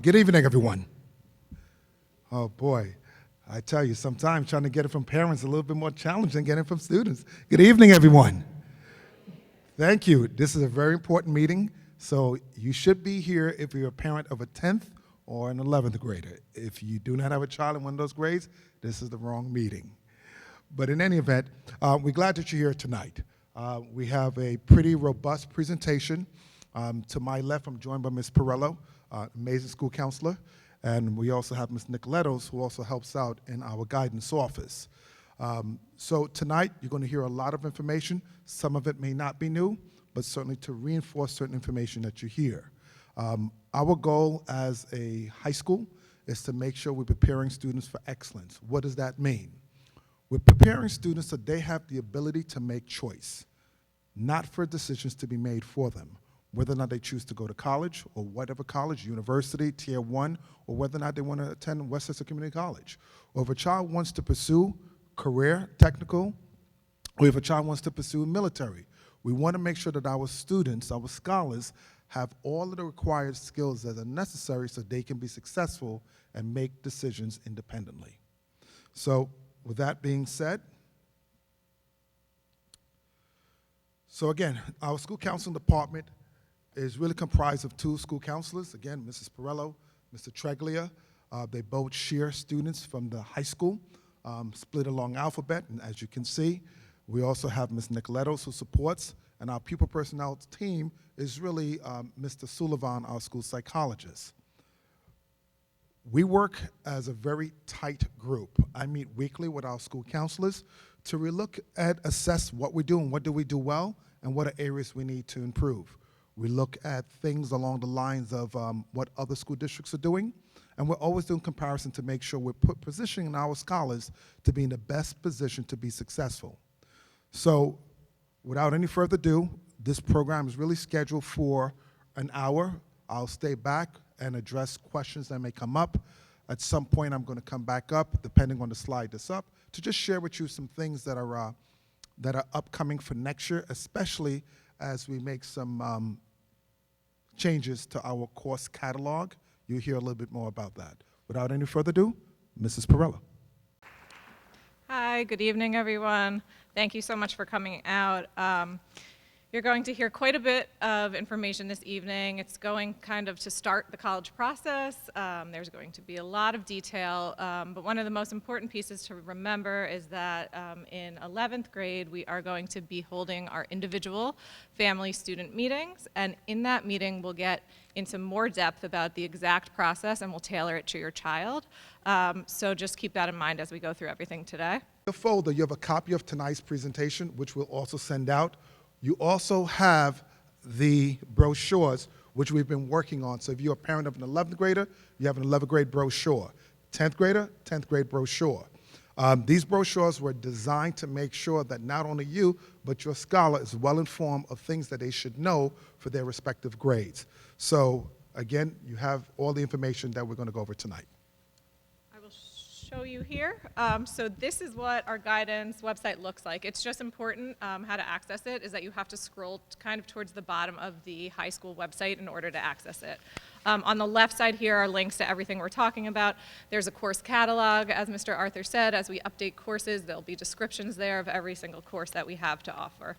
Good evening, everyone. Oh boy, I tell you, sometimes trying to get it from parents is a little bit more challenging than getting it from students. Good evening, everyone. Thank you. This is a very important meeting, so you should be here if you're a parent of a 10th or an 11th grader. If you do not have a child in one of those grades, this is the wrong meeting. But in any event, we're glad that you're here tonight. We have a pretty robust presentation. To my left, I'm joined by Ms. Perello, amazing school counselor, and we also have Ms. Nicoletos, who also helps out in our guidance office. So tonight, you're going to hear a lot of information. Some of it may not be new, but certainly to reinforce certain information that you hear. Our goal as a high school is to make sure we're preparing students for excellence. What does that mean? We're preparing students so they have the ability to make choice, not for decisions to be made for them, whether or not they choose to go to college or whatever college, university, tier 1, or whether or not they want to attend Westchester Community College. Or if a child wants to pursue career, technical, or if a child wants to pursue military, we want to make sure that our students, our scholars, have all of the required skills that are necessary so they can be successful and make decisions independently. So, with that being said, so again, our school counseling department is really comprised of 2 school counselors. Again, Mrs. Perello, Mr. Treglia. They both share students from the high school, split along alphabet, and as you can see, we also have Ms. Nicoletos who supports, and our pupil personnel team is really Mr. Sullivan, our school psychologist. We work as a very tight group. I meet weekly with our school counselors to really look at, assess what we do and what do we do well and what are areas we need to improve. We look at things along the lines of what other school districts are doing, and we're always doing comparison to make sure we're positioning our scholars to be in the best position to be successful. So without any further ado, this program is really scheduled for an hour. I'll stay back and address questions that may come up. At some point, I'm going to come back up, depending on the slide that's up, to just share with you some things that are upcoming for next year, especially as we make some changes to our course catalog. You'll hear a little bit more about that. Without any further ado, Mrs. Perello. Hi, good evening, everyone. Thank you so much for coming out. You're going to hear quite a bit of information this evening. It's going kind of to start the college process. There's going to be a lot of detail, but one of the most important pieces to remember is that in 11th grade, we are going to be holding our individual family student meetings, and in that meeting, we'll get into more depth about the exact process, and we'll tailor it to your child. So just keep that in mind as we go through everything today. In the folder, you have a copy of tonight's presentation, which we'll also send out. You also have the brochures, which we've been working on. So if you're a parent of an 11th grader, you have an 11th grade brochure. 10th grader, 10th grade brochure. These brochures were designed to make sure that not only you, but your scholar is well informed of things that they should know for their respective grades. So again, you have all the information that we're going to go over tonight. Show you here. So this is what our guidance website looks like. It's just important how to access it is that you have to scroll kind of towards the bottom of the high school website in order to access it. On the left side here are links to everything we're talking about. There's a course catalog, as Mr. Arthur said. As we update courses, there'll be descriptions there of every single course that we have to offer.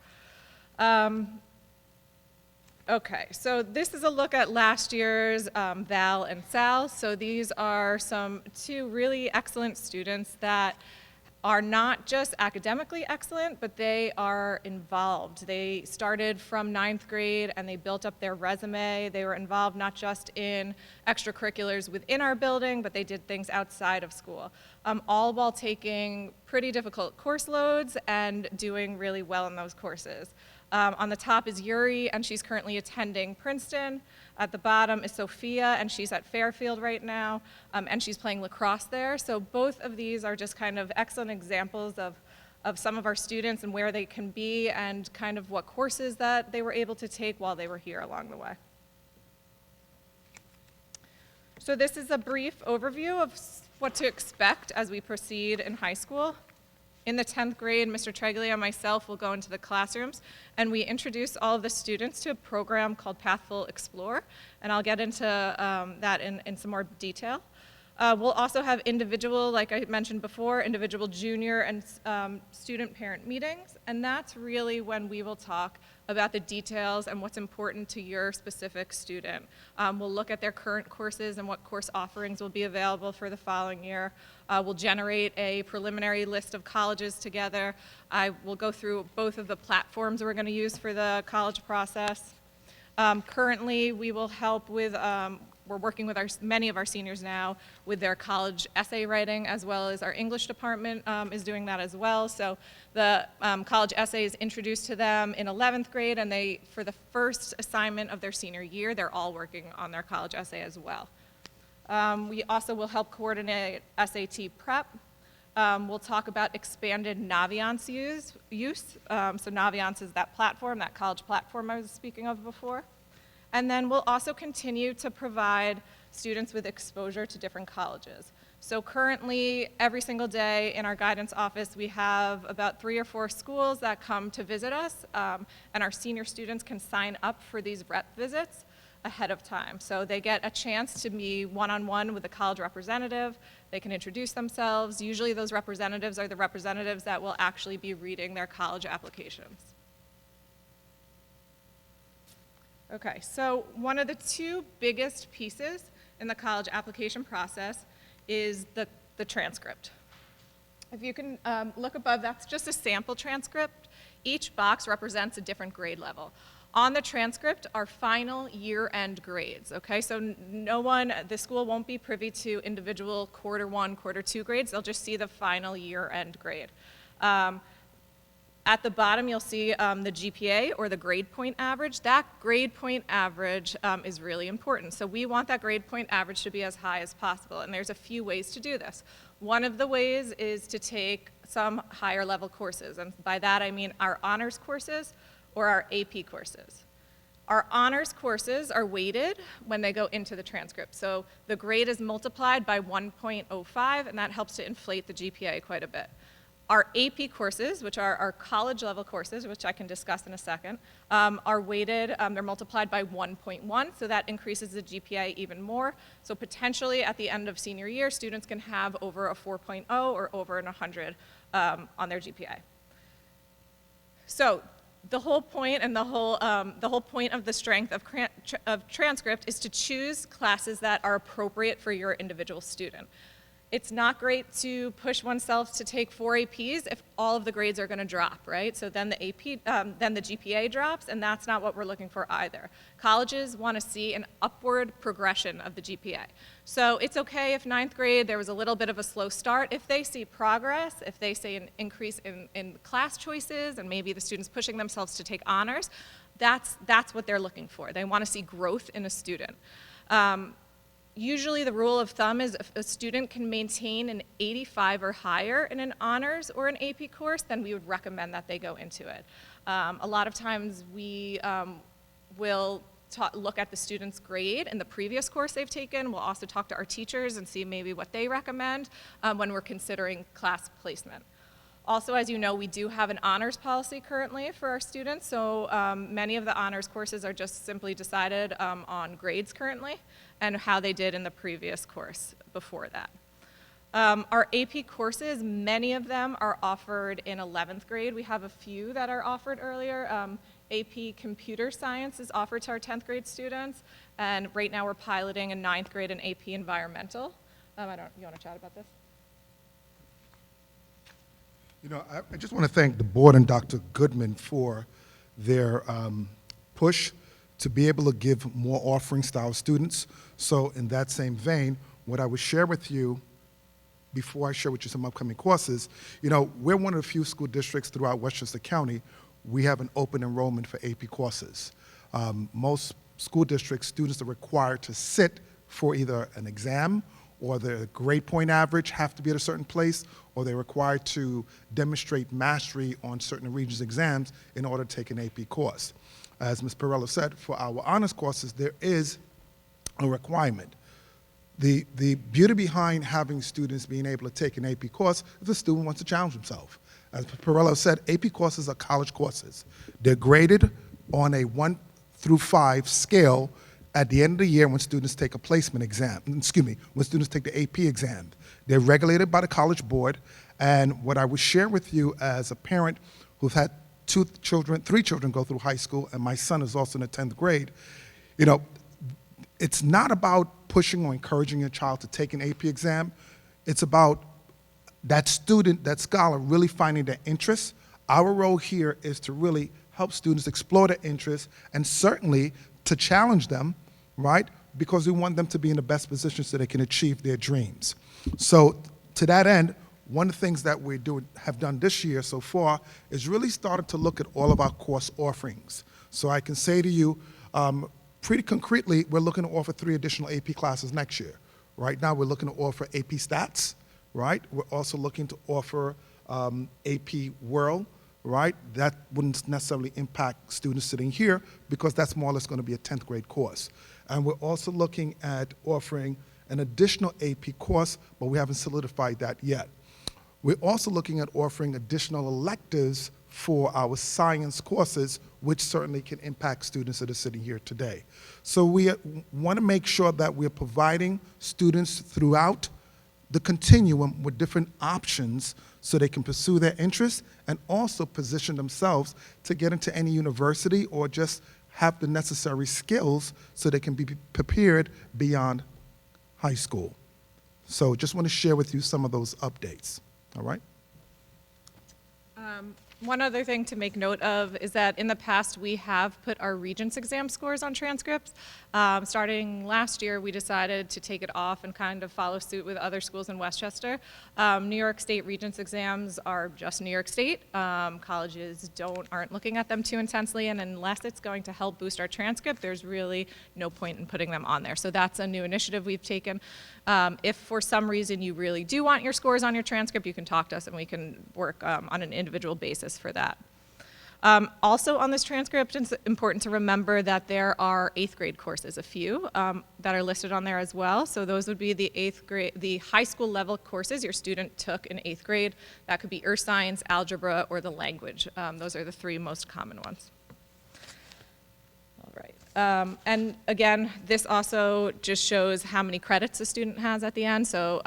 Okay, so this is a look at last year's Val and Sal. So these are 2 really excellent students that are not just academically excellent, but they are involved. They started from 9th grade and they built up their resume. They were involved not just in extracurriculars within our building, but they did things outside of school, all while taking pretty difficult course loads and doing really well in those courses. On the top is Yuri, and she's currently attending Princeton. At the bottom is Sophia, and she's at Fairfield right now, and she's playing lacrosse there. So both of these are just kind of excellent examples of some of our students and where they can be and kind of what courses that they were able to take while they were here along the way. So this is a brief overview of what to expect as we proceed in high school. In the 10th grade, Mr. Treglia and myself will go into the classrooms, and we introduce all of the students to a program called Pathful Explore, and I'll get into that in some more detail. We'll also have individual, like I mentioned before, individual junior and student parent meetings, and that's really when we will talk about the details and what's important to your specific student. We'll look at their current courses and what course offerings will be available for the following year. We'll generate a preliminary list of colleges together. I will go through both of the platforms we're going to use for the college process. Currently, we will help with we're working with many of our seniors now with their college essay writing, as well as our English department is doing that as well. So the college essay is introduced to them in 11th grade, and for the first assignment of their senior year, they're all working on their college essay as well. We also will help coordinate SAT prep. We'll talk about expanded Naviance use. So Naviance is that platform, that college platform I was speaking of before. And then we'll also continue to provide students with exposure to different colleges. So currently, every single day in our guidance office, we have about 3 or 4 schools that come to visit us, and our senior students can sign up for these rep visits ahead of time. So they get a chance to be one-on-one with a college representative. They can introduce themselves. Usually those representatives are the representatives that will actually be reading their college applications. Okay, so one of the 2 biggest pieces in the college application process is the transcript. If you can look above, that's just a sample transcript. Each box represents a different grade level. On the transcript are final year-end grades, okay? So the school won't be privy to individual quarter 1, quarter 2 grades. They'll just see the final year-end grade. At the bottom, you'll see the GPA, or the grade point average. That grade point average is really important. So we want that grade point average to be as high as possible, and there's a few ways to do this. One of the ways is to take some higher level courses, and by that I mean our honors courses or our AP courses. Our honors courses are weighted when they go into the transcript. So the grade is multiplied by 1.05, and that helps to inflate the GPA quite a bit. Our AP courses, which are our college level courses, which I can discuss in a second, are weighted, they're multiplied by 1.1, so that increases the GPA even more. So potentially at the end of senior year, students can have over a 4.0 or over an 100 on their GPA. So the whole point and the whole point of the strength of transcript is to choose classes that are appropriate for your individual student. It's not great to push oneself to take 4 APs if all of the grades are going to drop, right? So then the GPA drops, and that's not what we're looking for either. Colleges want to see an upward progression of the GPA. So it's okay if 9th grade there was a little bit of a slow start. If they see progress, if they see an increase in class choices, and maybe the students pushing themselves to take honors, that's what they're looking for. They want to see growth in a student. Usually the rule of thumb is if a student can maintain an 85 or higher in an honors or an AP course, then we would recommend that they go into it. A lot of times we will look at the student's grade in the previous course they've taken. We'll also talk to our teachers and see maybe what they recommend when we're considering class placement. Also, as you know, we do have an honors policy currently for our students, so many of the honors courses are just simply decided on grades currently and how they did in the previous course before that. Our AP courses, many of them are offered in 11th grade. We have a few that are offered earlier. AP Computer Science is offered to our 10th grade students, and right now we're piloting in 9th grade an AP Environmental. You want to chat about this? You know, I just want to thank the board and Dr. Goodman for their push to be able to give more offerings to our students. So in that same vein, what I would share with you before I share with you some upcoming courses, you know, we're one of the few school districts throughout Westchester County, we have an open enrollment for AP courses. Most school districts, students are required to sit for either an exam or their grade point average have to be at a certain place, or they're required to demonstrate mastery on certain Regents exams in order to take an AP course. As Ms. Perello said, for our honors courses, there is a requirement. The beauty behind having students being able to take an AP course is the student wants to challenge himself. As Perello said, AP courses are college courses. They're graded on a 1 through 5 scale at the end of the year when students take a placement exam, when students take the AP exam. They're regulated by the College Board, and what I would share with you as a parent who's had 3 children go through high school, and my son is also in the 10th grade, you know, it's not about pushing or encouraging your child to take an AP exam. It's about that student, that scholar, really finding their interests. Our role here is to really help students explore their interests and certainly to challenge them, right? Because we want them to be in the best position so they can achieve their dreams. So to that end, one of the things that we have done this year so far is really started to look at all of our course offerings. So I can say to you, pretty concretely, we're looking to offer 3 additional AP classes next year. Right now, we're looking to offer AP Stats, right? We're also looking to offer AP World, right? That wouldn't necessarily impact students sitting here because that's more or less going to be a 10th grade course. And we're also looking at offering an additional AP course, but we haven't solidified that yet. We're also looking at offering additional electives for our science courses, which certainly can impact students that are sitting here today. So we want to make sure that we're providing students throughout the continuum with different options so they can pursue their interests and also position themselves to get into any university or just have the necessary skills so they can be prepared beyond high school. So just want to share with you some of those updates, all right? One other thing to make note of is that in the past we have put our Regents exam scores on transcripts. Starting last year, we decided to take it off and kind of follow suit with other schools in Westchester. New York State Regents exams are just New York State. Colleges aren't looking at them too intensely, and unless it's going to help boost our transcript, there's really no point in putting them on there. So that's a new initiative we've taken. If for some reason you really do want your scores on your transcript, you can talk to us and we can work on an individual basis for that. Also on this transcript, it's important to remember that there are 8th grade courses, a few that are listed on there as well. So those would be the high school level courses your student took in 8th grade. That could be earth science, algebra, or the language. Those are the 3 most common ones. All right. And again, this also just shows how many credits a student has at the end. So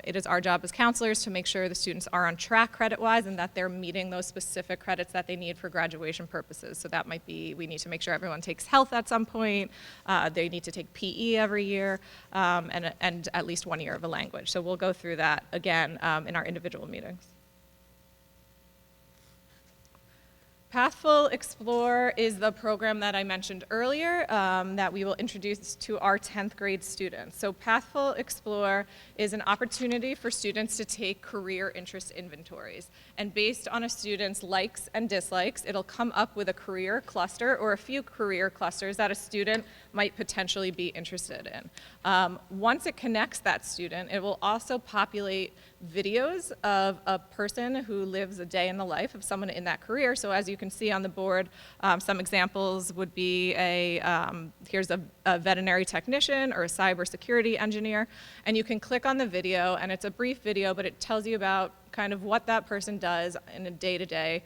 it is our job as counselors to make sure the students are on track credit-wise and that they're meeting those specific credits that they need for graduation purposes. So that might be, we need to make sure everyone takes health at some point. They need to take PE every year, and at least 1 year of a language. So we'll go through that again in our individual meetings. Pathful Explore is the program that I mentioned earlier that we will introduce to our 10th grade students. So Pathful Explore is an opportunity for students to take career interest inventories. And based on a student's likes and dislikes, it'll come up with a career cluster or a few career clusters that a student might potentially be interested in. Once it connects that student, it will also populate videos of a person who lives a day in the life of someone in that career. So as you can see on the board, some examples would be here's a veterinary technician or a cybersecurity engineer, and you can click on the video, and it's a brief video, but it tells you about kind of what that person does in a day-to-day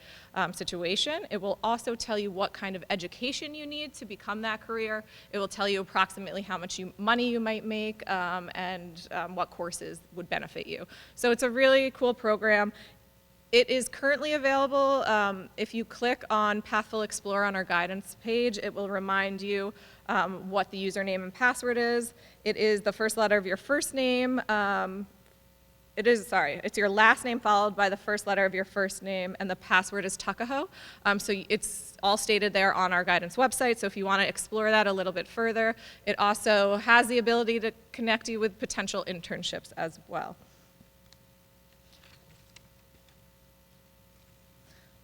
situation. It will also tell you what kind of education you need to become that career. It will tell you approximately how much money you might make and what courses would benefit you. So it's a really cool program. It is currently available. If you click on Pathful Explore on our guidance page, it will remind you what the username and password is. It is the first letter of your first name. It's your last name followed by the first letter of your first name, and the password is Tuckahoe. So it's all stated there on our guidance website, so if you want to explore that a little bit further, it also has the ability to connect you with potential internships as well.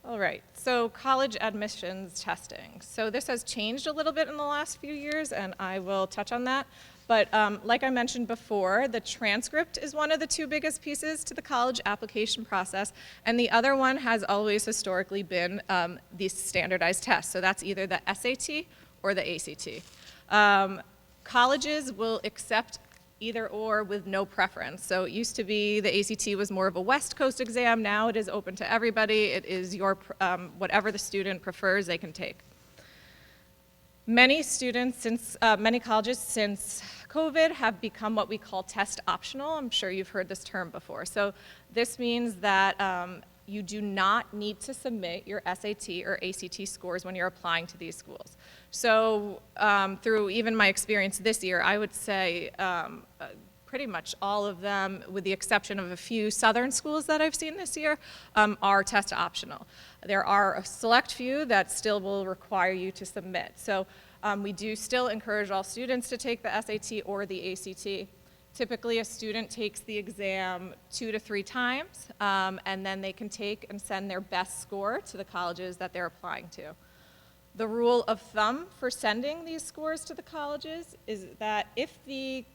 All right, so college admissions testing. So this has changed a little bit in the last few years, and I will touch on that. But like I mentioned before, the transcript is one of the 2 biggest pieces to the college application process, and the other one has always historically been the standardized test. So that's either the SAT or the ACT. Colleges will accept either or with no preference. So it used to be the ACT was more of a West Coast exam. Now it is open to everybody. It is your, whatever the student prefers, they can take. Many students, many colleges since COVID have become what we call test optional. I'm sure you've heard this term before. So this means that you do not need to submit your SAT or ACT scores when you're applying to these schools. So through even my experience this year, I would say pretty much all of them, with the exception of a few southern schools that I've seen this year, are test optional. There are a select few that still will require you to submit. So we do still encourage all students to take the SAT or the ACT. Typically, a student takes the exam 2 to 3 times, and then they can take and send their best score to the colleges that they're applying to. The rule of thumb for sending these scores to the colleges is that if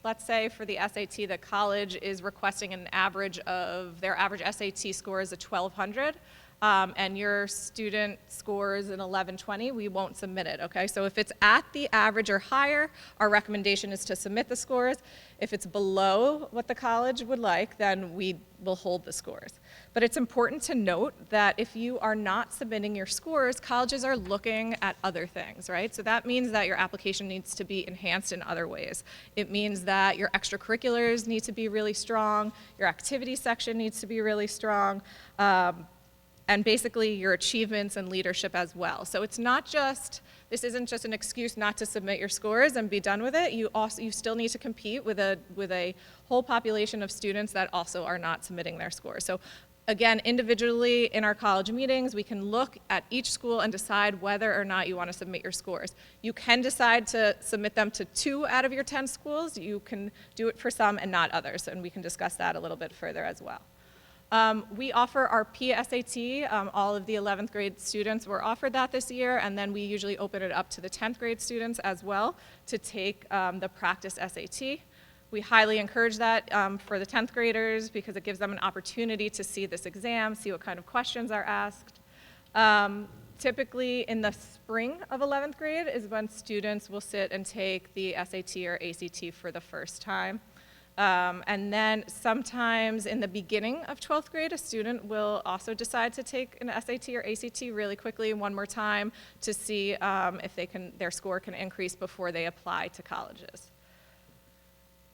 let's say for the SAT, the college is requesting an average of, their average SAT score is a 1200, and your student scores an 1120, we won't submit it, okay? So if it's at the average or higher, our recommendation is to submit the scores. If it's below what the college would like, then we will hold the scores. But it's important to note that if you are not submitting your scores, colleges are looking at other things, right? So that means that your application needs to be enhanced in other ways. It means that your extracurriculars need to be really strong, your activity section needs to be really strong, and basically your achievements and leadership as well. So it's not just, this isn't just an excuse not to submit your scores and be done with it. You still need to compete with a whole population of students that also are not submitting their scores. So again, individually in our college meetings, we can look at each school and decide whether or not you want to submit your scores. You can decide to submit them to 2 out of your 10 schools. You can do it for some and not others, and we can discuss that a little bit further as well. We offer our PSAT, all of the 11th grade students were offered that this year, and then we usually open it up to the 10th grade students as well to take the practice SAT. We highly encourage that for the 10th graders because it gives them an opportunity to see this exam, see what kind of questions are asked. Typically in the spring of 11th grade is when students will sit and take the SAT or ACT for the first time. And then sometimes in the beginning of 12th grade, a student will also decide to take an SAT or ACT really quickly one more time to see if their score can increase before they apply to colleges.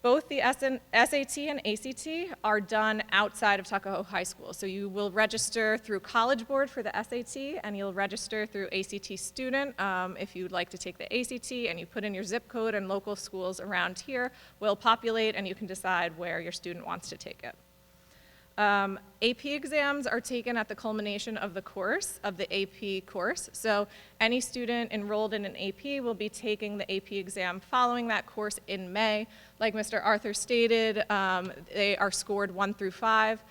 Both the SAT and ACT are done outside of Tuckahoe High School. So you will register through College Board for the SAT, and you'll register through ACT Student if you'd like to take the ACT, and you put in your zip code, and local schools around here will populate, and you can decide where your student wants to take it. AP exams are taken at the culmination of the course, of the AP course. So any student enrolled in an AP will be taking the AP exam following that course in May. Like Mr. Arthur stated, they are scored 1 through 5.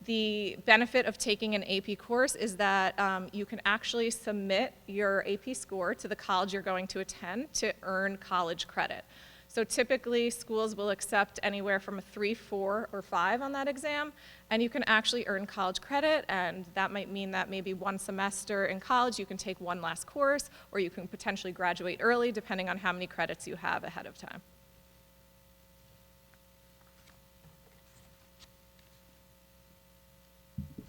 The benefit of taking an AP course is that you can actually submit your AP score to the college you're going to attend to earn college credit. So typically, schools will accept anywhere from a 3, 4, or 5 on that exam, and you can actually earn college credit, and that might mean that maybe one semester in college you can take one last course, or you can potentially graduate early, depending on how many credits you have ahead of time.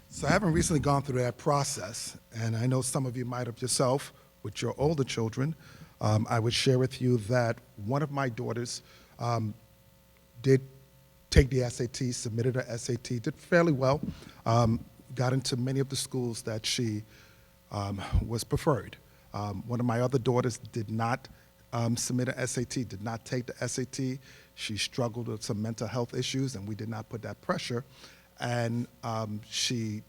So I haven't recently gone through that process, and I know some of you might have yourself with your older children. I would share with you that one of my daughters did take the SAT, submitted her SAT, did fairly well, got into many of the schools that she was preferred. One of my other daughters did not submit an SAT, did not take the SAT. She struggled with some mental health issues, and we did not put that pressure. And she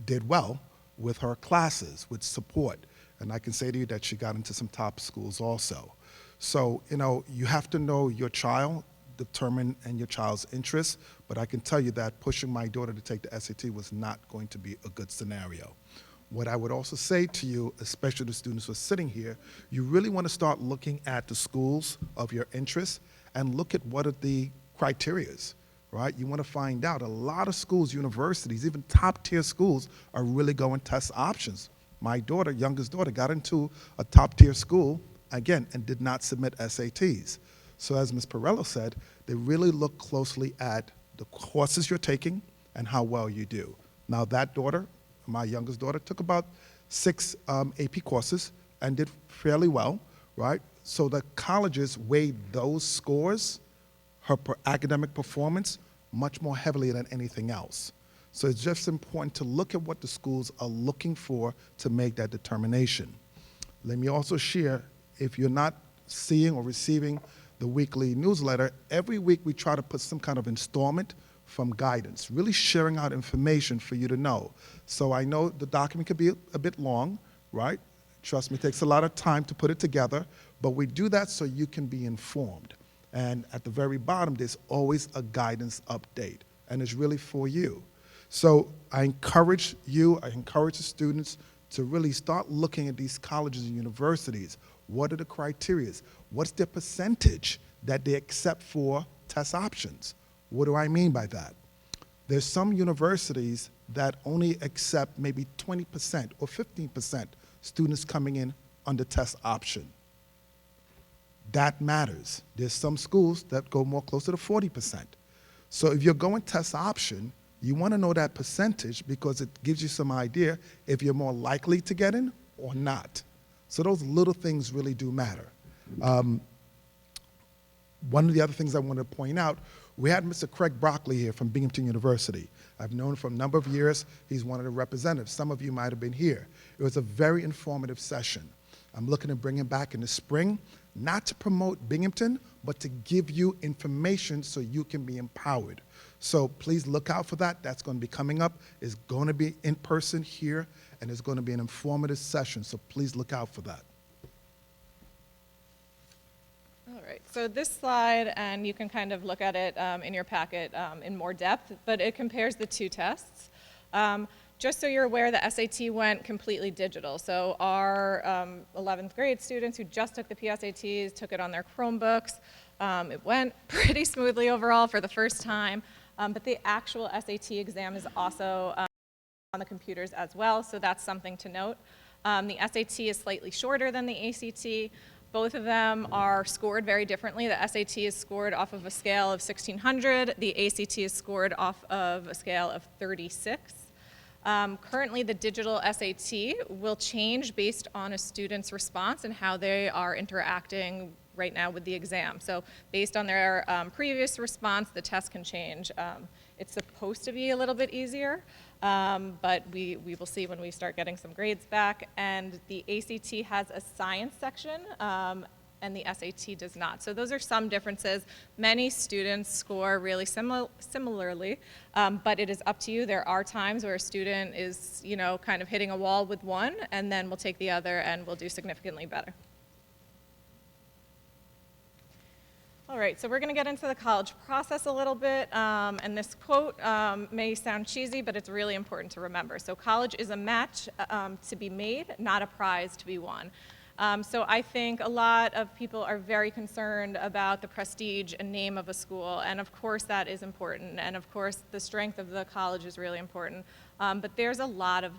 did well with her classes, with support. And I can say to you that she got into some top schools also. So, you know, you have to know your child, determine and your child's interests, but I can tell you that pushing my daughter to take the SAT was not going to be a good scenario. What I would also say to you, especially the students who are sitting here, you really want to start looking at the schools of your interest and look at what are the criterias, right? You want to find out. A lot of schools, universities, even top-tier schools are really going test options. My daughter, youngest daughter, got into a top-tier school, again, and did not submit SATs. So as Ms. Perello said, they really look closely at the courses you're taking and how well you do. Now that daughter, my youngest daughter, took about 6 AP courses and did fairly well, right? So the colleges weighed those scores, her academic performance, much more heavily than anything else. So it's just important to look at what the schools are looking for to make that determination. Let me also share, if you're not seeing or receiving the weekly newsletter, every week we try to put some kind of installment from guidance, really sharing out information for you to know. So I know the document could be a bit long, right? Trust me, it takes a lot of time to put it together, but we do that so you can be informed. And at the very bottom, there's always a guidance update, and it's really for you. So I encourage you, I encourage the students to really start looking at these colleges and universities. What are the criteria? What's their percentage that they accept for test options? What do I mean by that? There's some universities that only accept maybe 20% or 15% students coming in under test option. That matters. There's some schools that go more closer to 40%. So if you're going test option, you want to know that percentage because it gives you some idea if you're more likely to get in or not. So those little things really do matter. One of the other things I want to point out, we had Mr. Craig Brockley here from Binghamton University. I've known him for a number of years. He's one of the representatives. Some of you might have been here. It was a very informative session. I'm looking to bring him back in the spring, not to promote Binghamton, but to give you information so you can be empowered. So please look out for that. That's going to be coming up. It's going to be in person here, and it's going to be an informative session, so please look out for that. All right, so this slide, and you can kind of look at it in your packet in more depth, but it compares the 2 tests. Just so you're aware, the SAT went completely digital. So our 11th grade students who just took the PSATs took it on their Chromebooks. It went pretty smoothly overall for the first time, but the actual SAT exam is also on the computers as well, so that's something to note. The SAT is slightly shorter than the ACT. Both of them are scored very differently. The SAT is scored off of a scale of 1600. The ACT is scored off of a scale of 36. Currently, the digital SAT will change based on a student's response and how they are interacting right now with the exam. So based on their previous response, the test can change. It's supposed to be a little bit easier, but we will see when we start getting some grades back. And the ACT has a science section, and the SAT does not. So those are some differences. Many students score really similarly, but it is up to you. There are times where a student is, kind of hitting a wall with one, and then we'll take the other and we'll do significantly better. All right, so we're going to get into the college process a little bit, and this quote may sound cheesy, but it's really important to remember. So college is a match to be made, not a prize to be won. So I think a lot of people are very concerned about the prestige and name of a school, and of course that is important, and of course the strength of the college is really important, but there's a lot of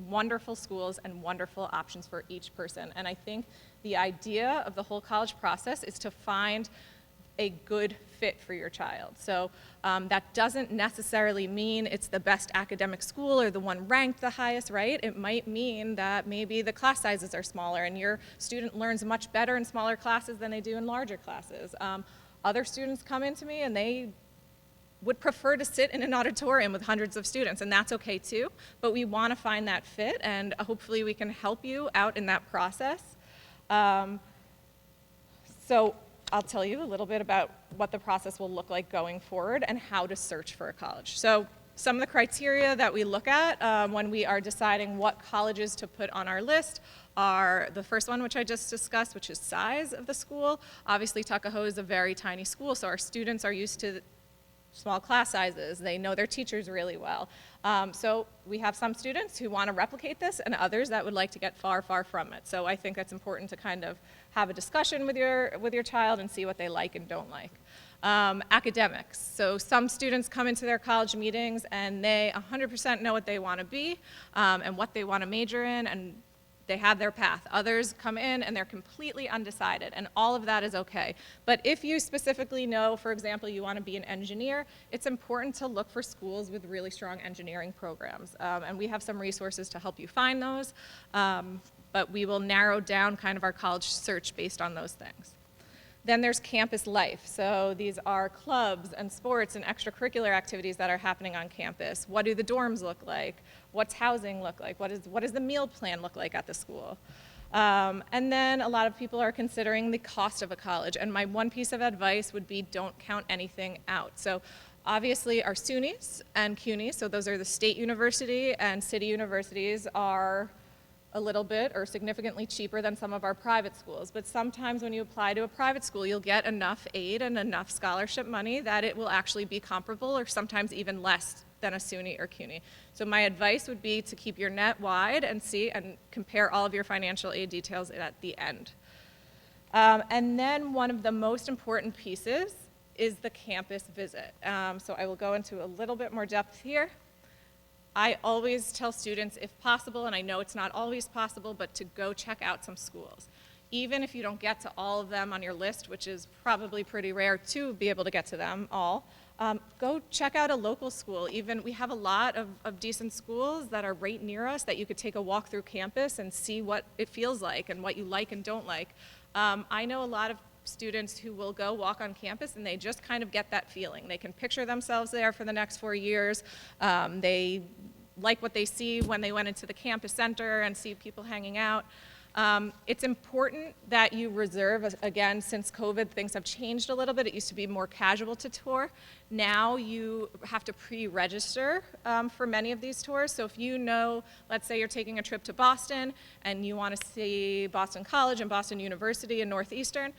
wonderful schools and wonderful options for each person, and I think the idea of the whole college process is to find a good fit for your child. So that doesn't necessarily mean it's the best academic school or the one ranked the highest, right? It might mean that maybe the class sizes are smaller and your student learns much better in smaller classes than they do in larger classes. Other students come into me and they would prefer to sit in an auditorium with hundreds of students, and that's okay too, but we want to find that fit, and hopefully we can help you out in that process. So I'll tell you a little bit about what the process will look like going forward and how to search for a college. So some of the criteria that we look at when we are deciding what colleges to put on our list are the first one, which I just discussed, which is size of the school. Obviously, Tuckahoe is a very tiny school, so our students are used to small class sizes. They know their teachers really well. So we have some students who want to replicate this and others that would like to get far, far from it. So I think that's important to kind of have a discussion with your child and see what they like and don't like. Academics. So some students come into their college meetings and they 100% know what they want to be and what they want to major in, and they have their path. Others come in and they're completely undecided, and all of that is okay. But if you specifically know, for example, you want to be an engineer, it's important to look for schools with really strong engineering programs. And we have some resources to help you find those, but we will narrow down kind of our college search based on those things. Then there's campus life. So these are clubs and sports and extracurricular activities that are happening on campus. What do the dorms look like? What's housing look like? What does the meal plan look like at the school? And then a lot of people are considering the cost of a college. And my one piece of advice would be don't count anything out. So obviously our SUNYs and CUNYs, so those are the state university and city universities, are a little bit or significantly cheaper than some of our private schools. But sometimes when you apply to a private school, you'll get enough aid and enough scholarship money that it will actually be comparable or sometimes even less than a SUNY or CUNY. So my advice would be to keep your net wide and see and compare all of your financial aid details at the end. And then one of the most important pieces is the campus visit. So I will go into a little bit more depth here. I always tell students, if possible, and I know it's not always possible, but to go check out some schools. Even if you don't get to all of them on your list, which is probably pretty rare to be able to get to them all, go check out a local school. Even we have a lot of decent schools that are right near us that you could take a walk through campus and see what it feels like and what you like and don't like. I know a lot of students who will go walk on campus and they just kind of get that feeling. They can picture themselves there for the next 4 years. They like what they see when they went into the campus center and see people hanging out. It's important that you reserve, again, since COVID, things have changed a little bit. It used to be more casual to tour. Now you have to pre-register for many of these tours. So if you know, let's say you're taking a trip to Boston and you want to see Boston College and Boston University and Northeastern,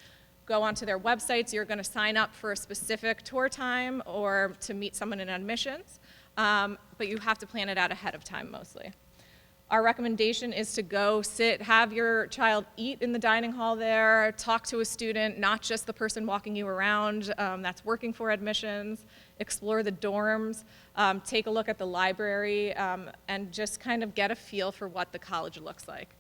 go onto their websites. You're going to sign up for a specific tour time or to meet someone in admissions, but you have to plan it out ahead of time mostly. Our recommendation is to go sit, have your child eat in the dining hall there, talk to a student, not just the person walking you around that's working for admissions, explore the dorms, take a look at the library, and just kind of get a feel for what the college looks like.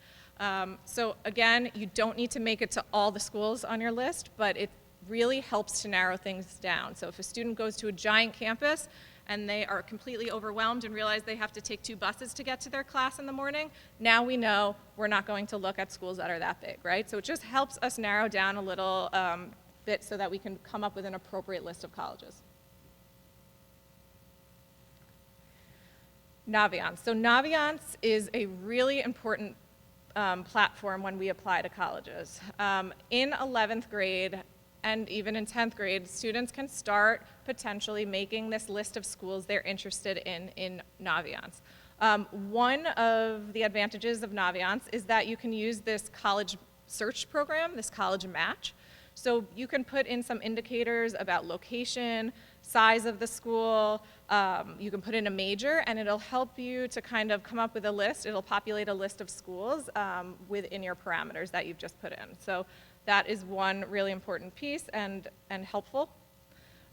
So again, you don't need to make it to all the schools on your list, but it really helps to narrow things down. So if a student goes to a giant campus and they are completely overwhelmed and realize they have to take 2 buses to get to their class in the morning, now we know we're not going to look at schools that are that big, right? So it just helps us narrow down a little bit so that we can come up with an appropriate list of colleges. Naviance. So Naviance is a really important platform when we apply to colleges. In 11th grade and even in 10th grade, students can start potentially making this list of schools they're interested in Naviance. One of the advantages of Naviance is that you can use this college search program, this college match. So you can put in some indicators about location, size of the school, you can put in a major, and it'll help you to kind of come up with a list. It'll populate a list of schools within your parameters that you've just put in. So that is one really important piece and helpful.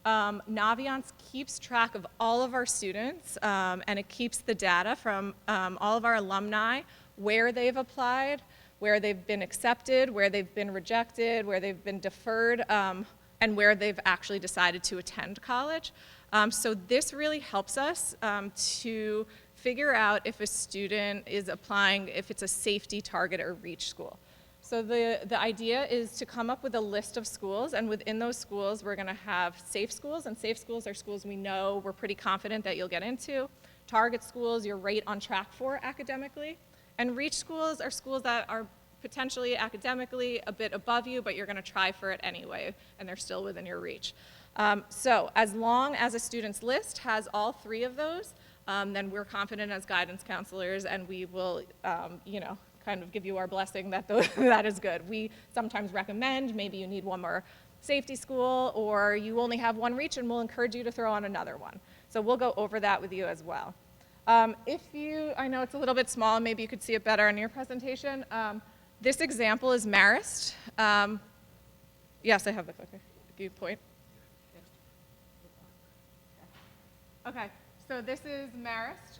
Naviance keeps track of all of our students, and it keeps the data from all of our alumni, where they've applied, where they've been accepted, where they've been rejected, where they've been deferred, and where they've actually decided to attend college. So this really helps us to figure out if a student is applying, if it's a safety target or reach school. So the idea is to come up with a list of schools, and within those schools we're going to have safe schools, and safe schools are schools we know we're pretty confident that you'll get into. Target schools you're right on track for academically. And reach schools are schools that are potentially academically a bit above you, but you're going to try for it anyway, and they're still within your reach. So as long as a student's list has all 3 of those, then we're confident as guidance counselors, and we will, kind of give you our blessing that that is good. We sometimes recommend maybe you need one more safety school, or you only have 1 reach, and we'll encourage you to throw on another one. So we'll go over that with you as well. I know it's a little bit small, maybe you could see it better in your presentation. This example is Marist. Yes, I have the clicker. Can you point? Okay, So this is Marist,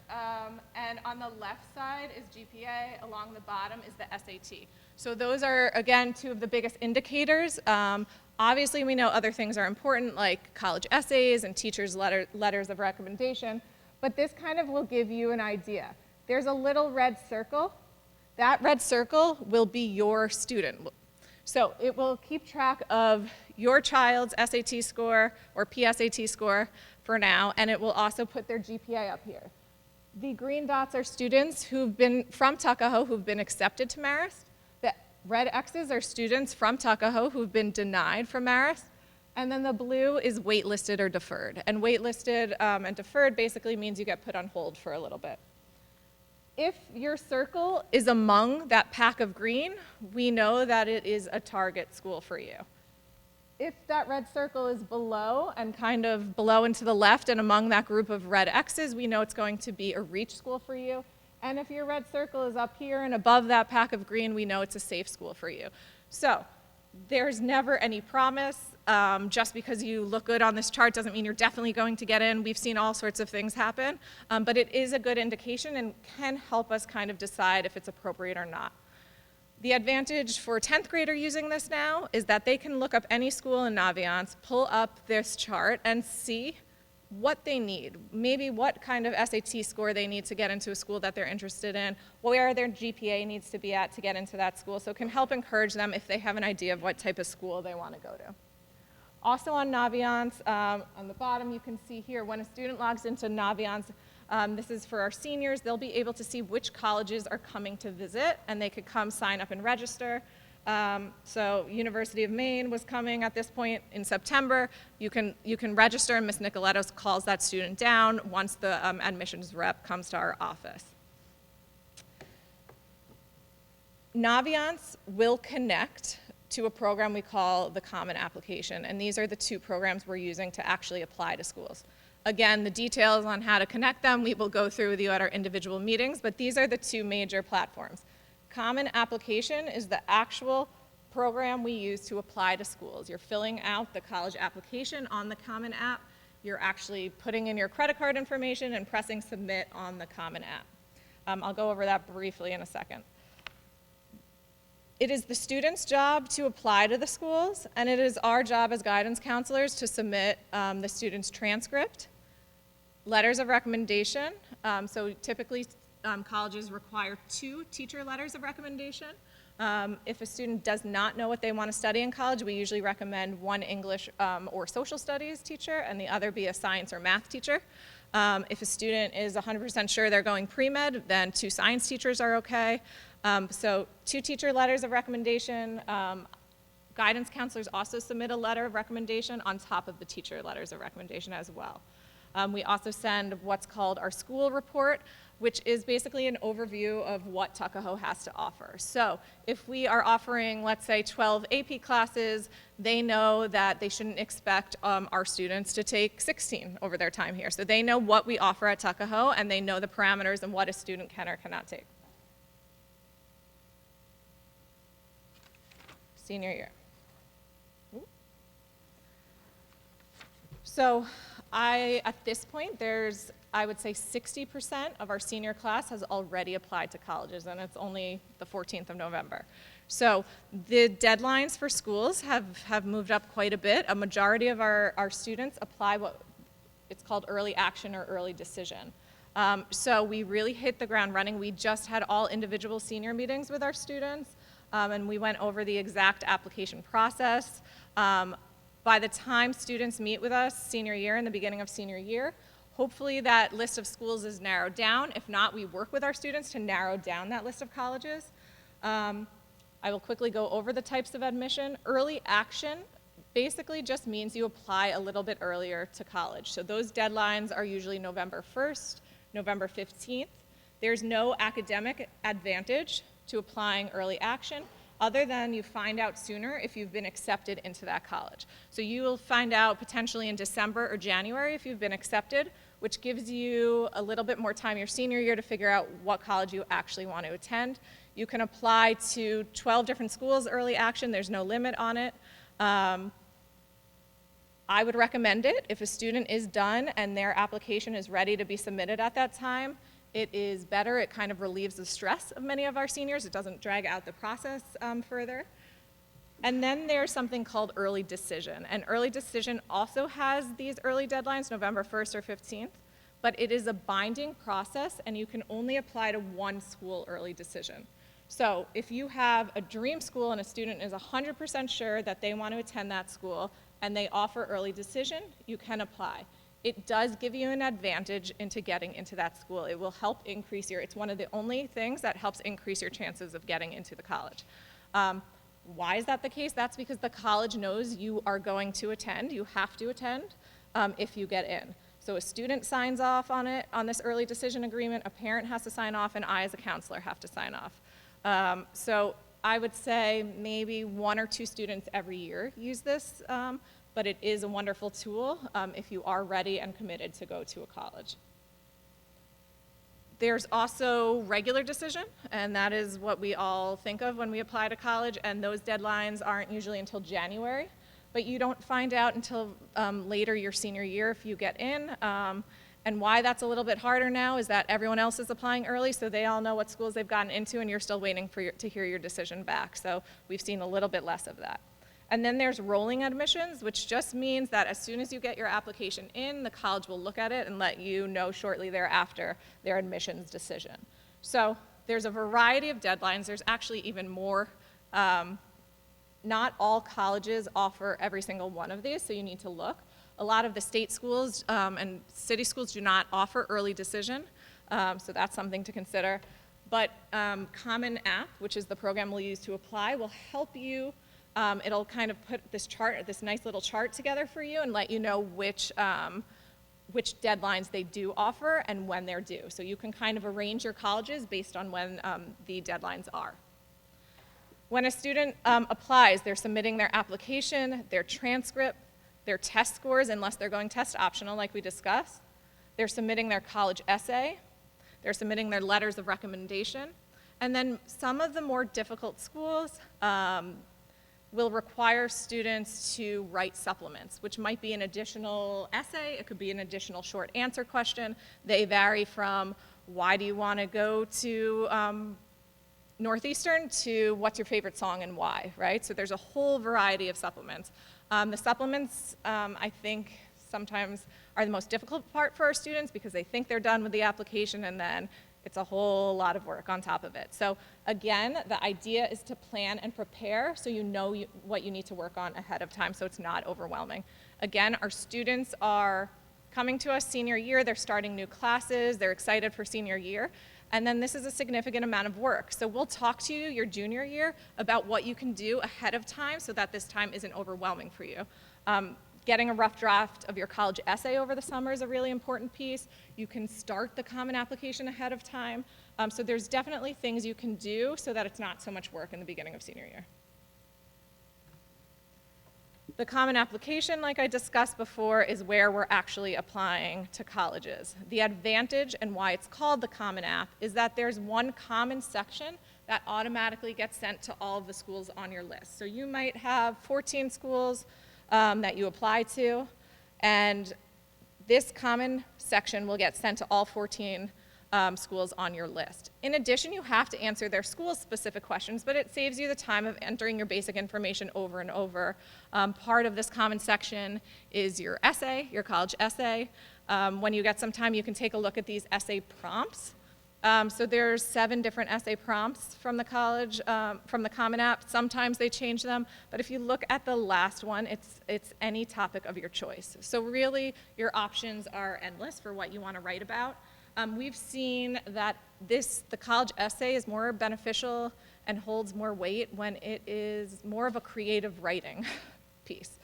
and on the left side is GPA, along the bottom is the SAT. So those are, again, two of the biggest indicators. Obviously, we know other things are important, like college essays and teachers' letters of recommendation, but this kind of will give you an idea. There's a little red circle. That red circle will be your student. So it will keep track of your child's SAT score or PSAT score for now, and it will also put their GPA up here. The green dots are students who've been from Tuckahoe who've been accepted to Marist. The red X's are students from Tuckahoe who've been denied from Marist. And then the blue is waitlisted or deferred. And waitlisted and deferred basically means you get put on hold for a little bit. If your circle is among that pack of green, we know that it is a target school for you. If that red circle is below and kind of below and to the left and among that group of red X's, we know it's going to be a reach school for you. And if your red circle is up here and above that pack of green, we know it's a safe school for you. So there's never any promise. Just because you look good on this chart doesn't mean you're definitely going to get in. We've seen all sorts of things happen, but it is a good indication and can help us kind of decide if it's appropriate or not. The advantage for 10th grader using this now is that they can look up any school in Naviance, pull up this chart, and see what they need, maybe what kind of SAT score they need to get into a school that they're interested in, where their GPA needs to be at to get into that school, so it can help encourage them if they have an idea of what type of school they want to go to. Also on Naviance, on the bottom you can see here, when a student logs into Naviance, this is for our seniors, they'll be able to see which colleges are coming to visit, and they could come sign up and register. So University of Maine was coming at this point in September. You can register, and Ms. Nicolettos calls that student down once the admissions rep comes to our office. Naviance will connect to a program we call the Common Application, and these are the two programs we're using to actually apply to schools. Again, the details on how to connect them we will go through with you at our individual meetings, but these are the two major platforms. Common Application is the actual program we use to apply to schools. You're filling out the college application on the Common App. You're actually putting in your credit card information and pressing submit on the Common App. I'll go over that briefly in a second. It is the student's job to apply to the schools, and it is our job as guidance counselors to submit the student's transcript, letters of recommendation. So typically colleges require 2 teacher letters of recommendation. If a student does not know what they want to study in college, we usually recommend one English or social studies teacher and the other be a science or math teacher. If a student is 100% sure they're going pre-med, then 2 science teachers are okay. So 2 teacher letters of recommendation. Guidance counselors also submit a letter of recommendation on top of the teacher letters of recommendation as well. We also send what's called our school report, which is basically an overview of what Tuckahoe has to offer. So if we are offering, let's say, 12 AP classes, they know that they shouldn't expect our students to take 16 over their time here. So they know what we offer at Tuckahoe, and they know the parameters and what a student can or cannot take. Senior year. So at this point, I would say 60% of our senior class has already applied to colleges, and it's only the 14th of November. So the deadlines for schools have moved up quite a bit. A majority of our students apply what it's called early action or early decision. So we really hit the ground running. We just had all individual senior meetings with our students, and we went over the exact application process. By the time students meet with us senior year and the beginning of senior year, hopefully that list of schools is narrowed down. If not, we work with our students to narrow down that list of colleges. I will quickly go over the types of admission. Early action basically just means you apply a little bit earlier to college. So those deadlines are usually November 1st, November 15th. There's no academic advantage to applying early action, other than you find out sooner if you've been accepted into that college. So you will find out potentially in December or January if you've been accepted, which gives you a little bit more time your senior year to figure out what college you actually want to attend. You can apply to 12 different schools early action. There's no limit on it. I would recommend it if a student is done and their application is ready to be submitted at that time. It is better. It kind of relieves the stress of many of our seniors. It doesn't drag out the process further. And then there's something called early decision. And early decision also has these early deadlines, November 1st or 15th, but it is a binding process and you can only apply to one school early decision. So if you have a dream school and a student is 100% sure that they want to attend that school and they offer early decision, you can apply. It does give you an advantage into getting into that school. It will help increase it's one of the only things that helps increase your chances of getting into the college. Why is that the case? That's because the college knows you are going to attend. You have to attend if you get in. So a student signs off on it, on this early decision agreement, a parent has to sign off, and I as a counselor have to sign off. So I would say maybe 1 or 2 students every year use this, but it is a wonderful tool if you are ready and committed to go to a college. There's also regular decision, and that is what we all think of when we apply to college, and those deadlines aren't usually until January, but you don't find out until later your senior year if you get in. And why that's a little bit harder now is that everyone else is applying early, so they all know what schools they've gotten into, and you're still waiting to hear your decision back. So we've seen a little bit less of that. And then there's rolling admissions, which just means that as soon as you get your application in, the college will look at it and let you know shortly thereafter their admissions decision. So there's a variety of deadlines. There's actually even more. Not all colleges offer every single one of these, so you need to look. A lot of the state schools and city schools do not offer early decision, so that's something to consider. But Common App, which is the program we'll use to apply, will help you. It'll kind of put this chart, this nice little chart together for you and let you know which deadlines they do offer and when they're due. So you can kind of arrange your colleges based on when the deadlines are. When a student applies, they're submitting their application, their transcript, their test scores, unless they're going test optional like we discussed. They're submitting their college essay. They're submitting their letters of recommendation. And then some of the more difficult schools will require students to write supplements, which might be an additional essay. It could be an additional short answer question. They vary from why do you want to go to Northeastern to what's your favorite song and why, right? So there's a whole variety of supplements. The supplements, I think, sometimes are the most difficult part for our students because they think they're done with the application and then it's a whole lot of work on top of it. So again, the idea is to plan and prepare so you know what you need to work on ahead of time so it's not overwhelming. Again, our students are coming to us senior year, they're starting new classes, they're excited for senior year, and then this is a significant amount of work. So we'll talk to you your junior year about what you can do ahead of time so that this time isn't overwhelming for you. Getting a rough draft of your college essay over the summer is a really important piece. You can start the common application ahead of time. So there's definitely things you can do so that it's not so much work in the beginning of senior year. The common application, like I discussed before, is where we're actually applying to colleges. The advantage and why it's called the Common App is that there's one common section that automatically gets sent to all of the schools on your list. So you might have 14 schools that you apply to, and this common section will get sent to all 14 schools on your list. In addition, you have to answer their school-specific questions, but it saves you the time of entering your basic information over and over. Part of this common section is your essay, your college essay. When you get some time, you can take a look at these essay prompts. So there's 7 different essay prompts from the college, from the Common App. Sometimes they change them, but if you look at the last one, it's any topic of your choice. So really, your options are endless for what you want to write about. We've seen that the college essay is more beneficial and holds more weight when it is more of a creative writing piece.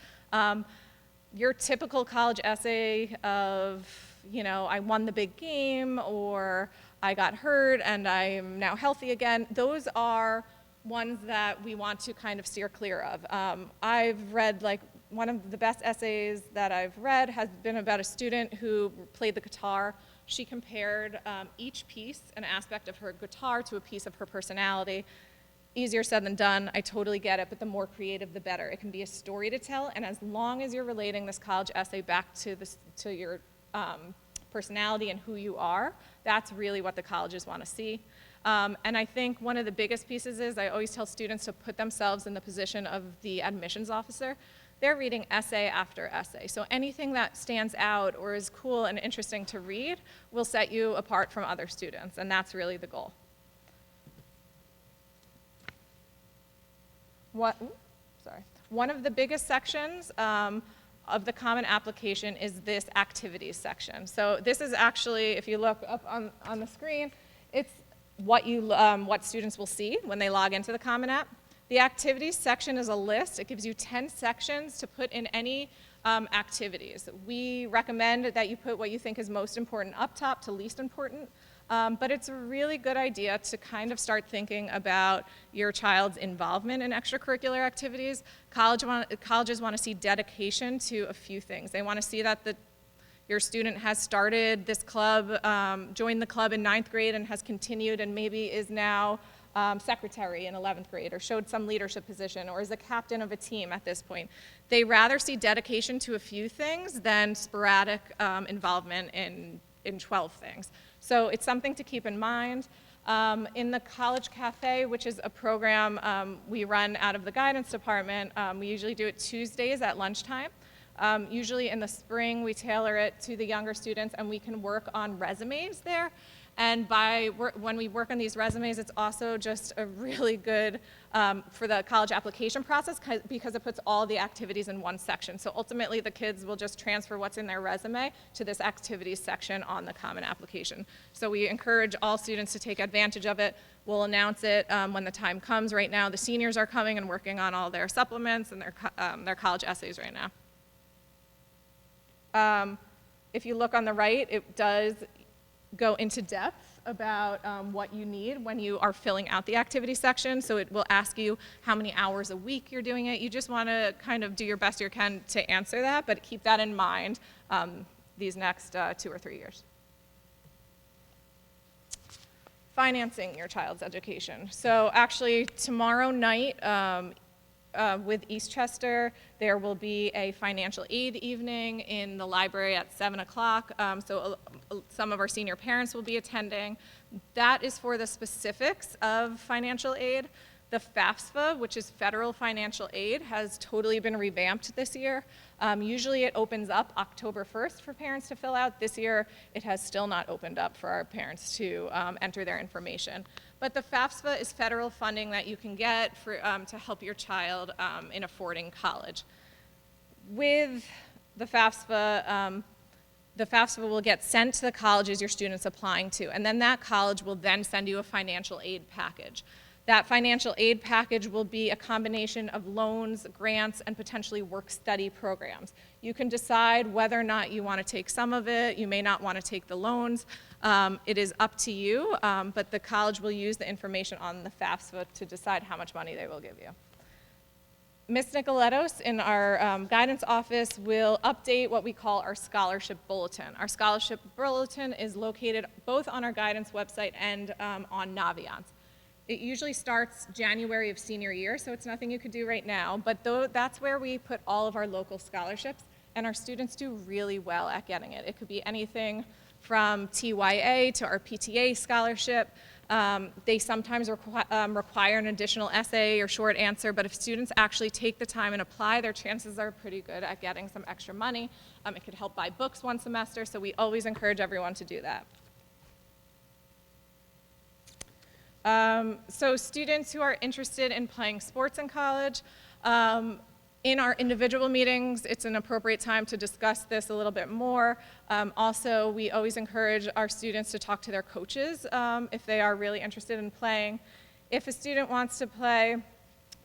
Your typical college essay of, I won the big game, or I got hurt and I'm now healthy again, those are ones that we want to kind of steer clear of. I've read, one of the best essays that I've read has been about a student who played the guitar. She compared each piece, an aspect of her guitar, to a piece of her personality. Easier said than done, I totally get it, but the more creative, the better. It can be a story to tell, and as long as you're relating this college essay back to your personality and who you are, that's really what the colleges want to see. And I think one of the biggest pieces is I always tell students to put themselves in the position of the admissions officer. They're reading essay after essay. So anything that stands out or is cool and interesting to read will set you apart from other students, and that's really the goal. One of the biggest sections of the Common Application is this activities section. So this is actually, if you look up on the screen, it's what students will see when they log into the Common App. The activities section is a list. It gives you 10 sections to put in any activities. We recommend that you put what you think is most important up top to least important. But it's a really good idea to kind of start thinking about your child's involvement in extracurricular activities. Colleges want to see dedication to a few things. They want to see that your student has started this club, joined the club in 9th grade and has continued and maybe is now secretary in 11th grade or showed some leadership position or is the captain of a team at this point. They rather see dedication to a few things than sporadic involvement in 12 things. So it's something to keep in mind. In the College Cafe, which is a program we run out of the guidance department, we usually do it Tuesdays at lunchtime. Usually in the spring, we tailor it to the younger students, and we can work on resumes there. And when we work on these resumes, it's also just a really good for the college application process because it puts all the activities in one section. So ultimately, the kids will just transfer what's in their resume to this activities section on the Common Application. So we encourage all students to take advantage of it. We'll announce it when the time comes. Right now, the seniors are coming and working on all their supplements and their college essays right now. If you look on the right, it does go into depth about what you need when you are filling out the activity section. So it will ask you how many hours a week you're doing it. You just want to kind of do your best you can to answer that, but keep that in mind these next 2 or 3 years. Financing your child's education. So actually tomorrow night, with Eastchester, there will be a financial aid evening in the library at 7 o'clock. So some of our senior parents will be attending. That is for the specifics of financial aid. The FAFSA, which is federal financial aid, has totally been revamped this year. Usually it opens up October 1st for parents to fill out. This year it has still not opened up for our parents to enter their information. But the FAFSA is federal funding that you can get to help your child in affording college. With the FAFSA will get sent to the colleges your student's applying to, and then that college will then send you a financial aid package. That financial aid package will be a combination of loans, grants, and potentially work-study programs. You can decide whether or not you want to take some of it. You may not want to take the loans. It is up to you, but the college will use the information on the FAFSA to decide how much money they will give you. Ms. Nicoletos in our guidance office will update what we call our scholarship bulletin. Our scholarship bulletin is located both on our guidance website and on Naviance. It usually starts January of senior year, so it's nothing you could do right now, but that's where we put all of our local scholarships, and our students do really well at getting it. It could be anything from TYA to our PTA scholarship. They sometimes require an additional essay or short answer, but if students actually take the time and apply, their chances are pretty good at getting some extra money. It could help buy books one semester, so we always encourage everyone to do that. So students who are interested in playing sports in college, in our individual meetings, it's an appropriate time to discuss this a little bit more. Also, we always encourage our students to talk to their coaches if they are really interested in playing. If a student wants to play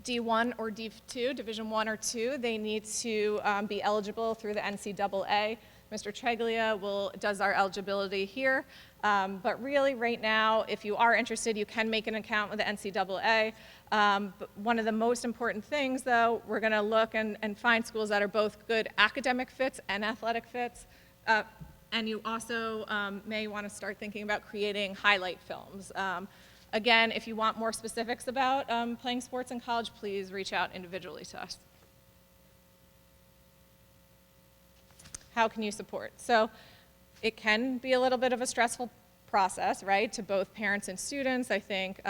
D1 or D2, Division I or II, they need to be eligible through the NCAA. Mr. Treglia does our eligibility here. But really, right now, if you are interested, you can make an account with the NCAA. But one of the most important things, though, we're going to look and find schools that are both good academic fits and athletic fits. And you also may want to start thinking about creating highlight films. Again, if you want more specifics about playing sports in college, please reach out individually to us. How can you support? So it can be a little bit of a stressful process, right, to both parents and students. I think,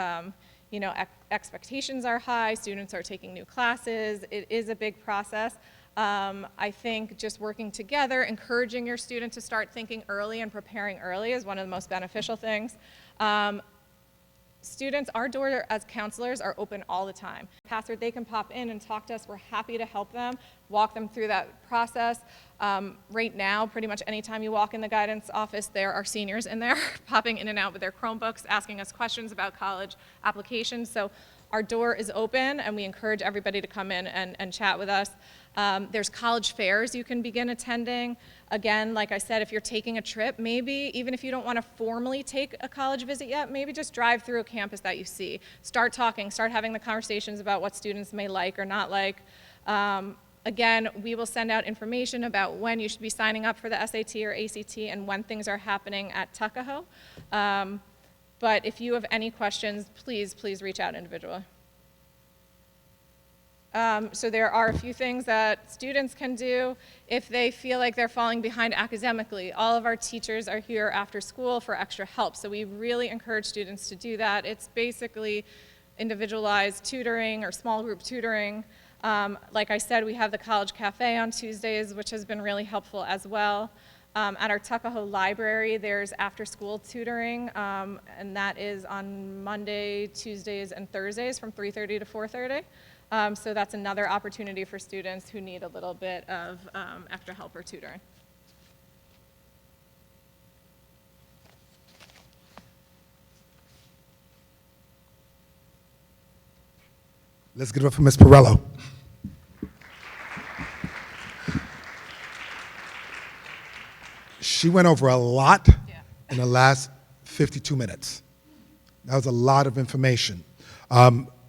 you know, expectations are high, students are taking new classes. It is a big process. I think just working together, encouraging your student to start thinking early and preparing early is one of the most beneficial things. Students, our door as counselors are open all the time. Pastor, they can pop in and talk to us. We're happy to help them, walk them through that process. Right now, pretty much anytime you walk in the guidance office, there are seniors in there popping in and out with their Chromebooks, asking us questions about college applications. So our door is open, and we encourage everybody to come in and chat with us. There's college fairs you can begin attending. Again, like I said, if you're taking a trip, maybe even if you don't want to formally take a college visit yet, maybe just drive through a campus that you see. Start talking, start having the conversations about what students may like or not like. Again, we will send out information about when you should be signing up for the SAT or ACT and when things are happening at Tuckahoe. But if you have any questions, please reach out individually. So there are a few things that students can do if they feel like they're falling behind academically. All of our teachers are here after school for extra help, so we really encourage students to do that. It's basically individualized tutoring or small group tutoring. Like I said, we have the College Cafe on Tuesdays, which has been really helpful as well. At our Tuckahoe Library, there's after-school tutoring, and that is on Monday, Tuesdays, and Thursdays from 3:30 to 4:30. So that's another opportunity for students who need a little bit of extra help or tutoring. Let's give it up for Ms. Perello. She went over a lot in the last 52 minutes. That was a lot of information.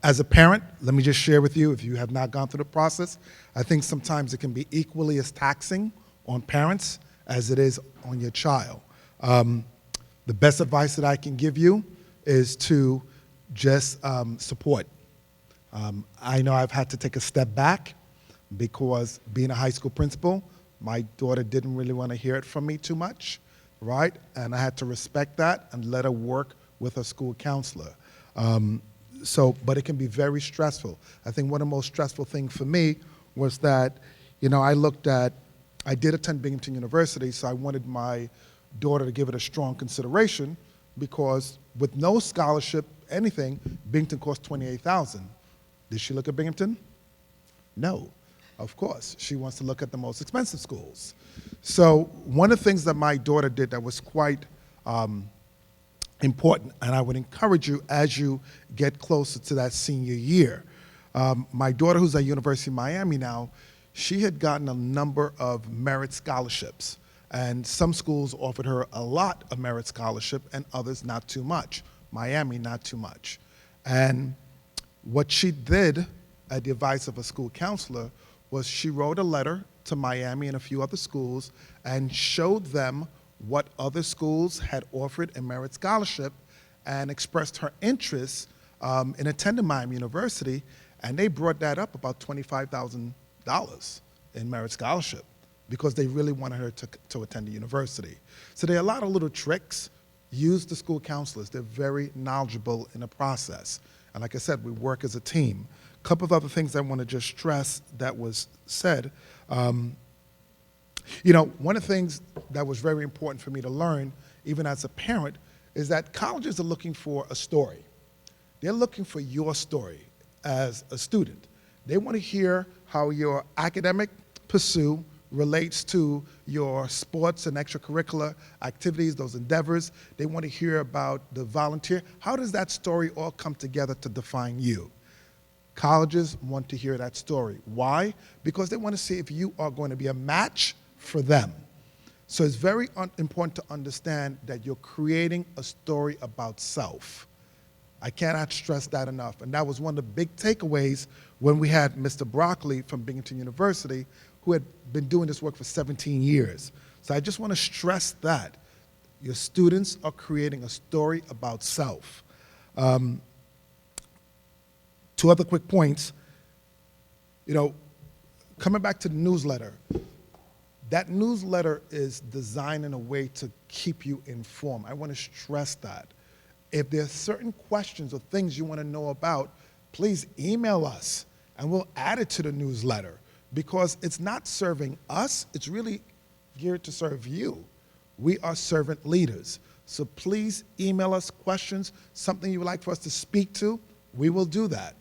As a parent, let me just share with you, if you have not gone through the process, I think sometimes it can be equally as taxing on parents as it is on your child. The best advice that I can give you is to just support. I know I've had to take a step back because being a high school principal, my daughter didn't really want to hear it from me too much, right? And I had to respect that and let her work with a school counselor. But it can be very stressful. I think one of the most stressful things for me was that, you know, I did attend Binghamton University, so I wanted my daughter to give it a strong consideration because with no scholarship, anything, Binghamton cost $28,000. Did she look at Binghamton? No, of course. She wants to look at the most expensive schools. So one of the things that my daughter did that was quite important, and I would encourage you as you get closer to that senior year. My daughter, who's at University of Miami now, she had gotten a number of merit scholarships, and some schools offered her a lot of merit scholarship and others not too much. Miami, not too much. And what she did at the advice of a school counselor was she wrote a letter to Miami and a few other schools and showed them what other schools had offered a merit scholarship and expressed her interest in attending Miami University, and they brought that up about $25,000 in merit scholarship because they really wanted her to attend the university. So there are a lot of little tricks. Use the school counselors. They're very knowledgeable in the process. And like I said, we work as a team. A couple of other things I want to just stress that was said. You know, one of the things that was very important for me to learn, even as a parent, is that colleges are looking for a story. They're looking for your story as a student. They want to hear how your academic pursuit relates to your sports and extracurricular activities, those endeavors. They want to hear about the volunteer. How does that story all come together to define you? Colleges want to hear that story. Why? Because they want to see if you are going to be a match for them. So it's very important to understand that you're creating a story about self. I cannot stress that enough. And that was one of the big takeaways when we had Mr. Broccoli from Binghamton University, who had been doing this work for 17 years. So I just want to stress that. Your students are creating a story about self. Two other quick points. You know, coming back to the newsletter, that newsletter is designed in a way to keep you informed. I want to stress that. If there's certain questions or things you want to know about, please email us and we'll add it to the newsletter, because it's not serving us, it's really geared to serve you. We are servant leaders. So please email us questions, something you would like for us to speak to, we will do that.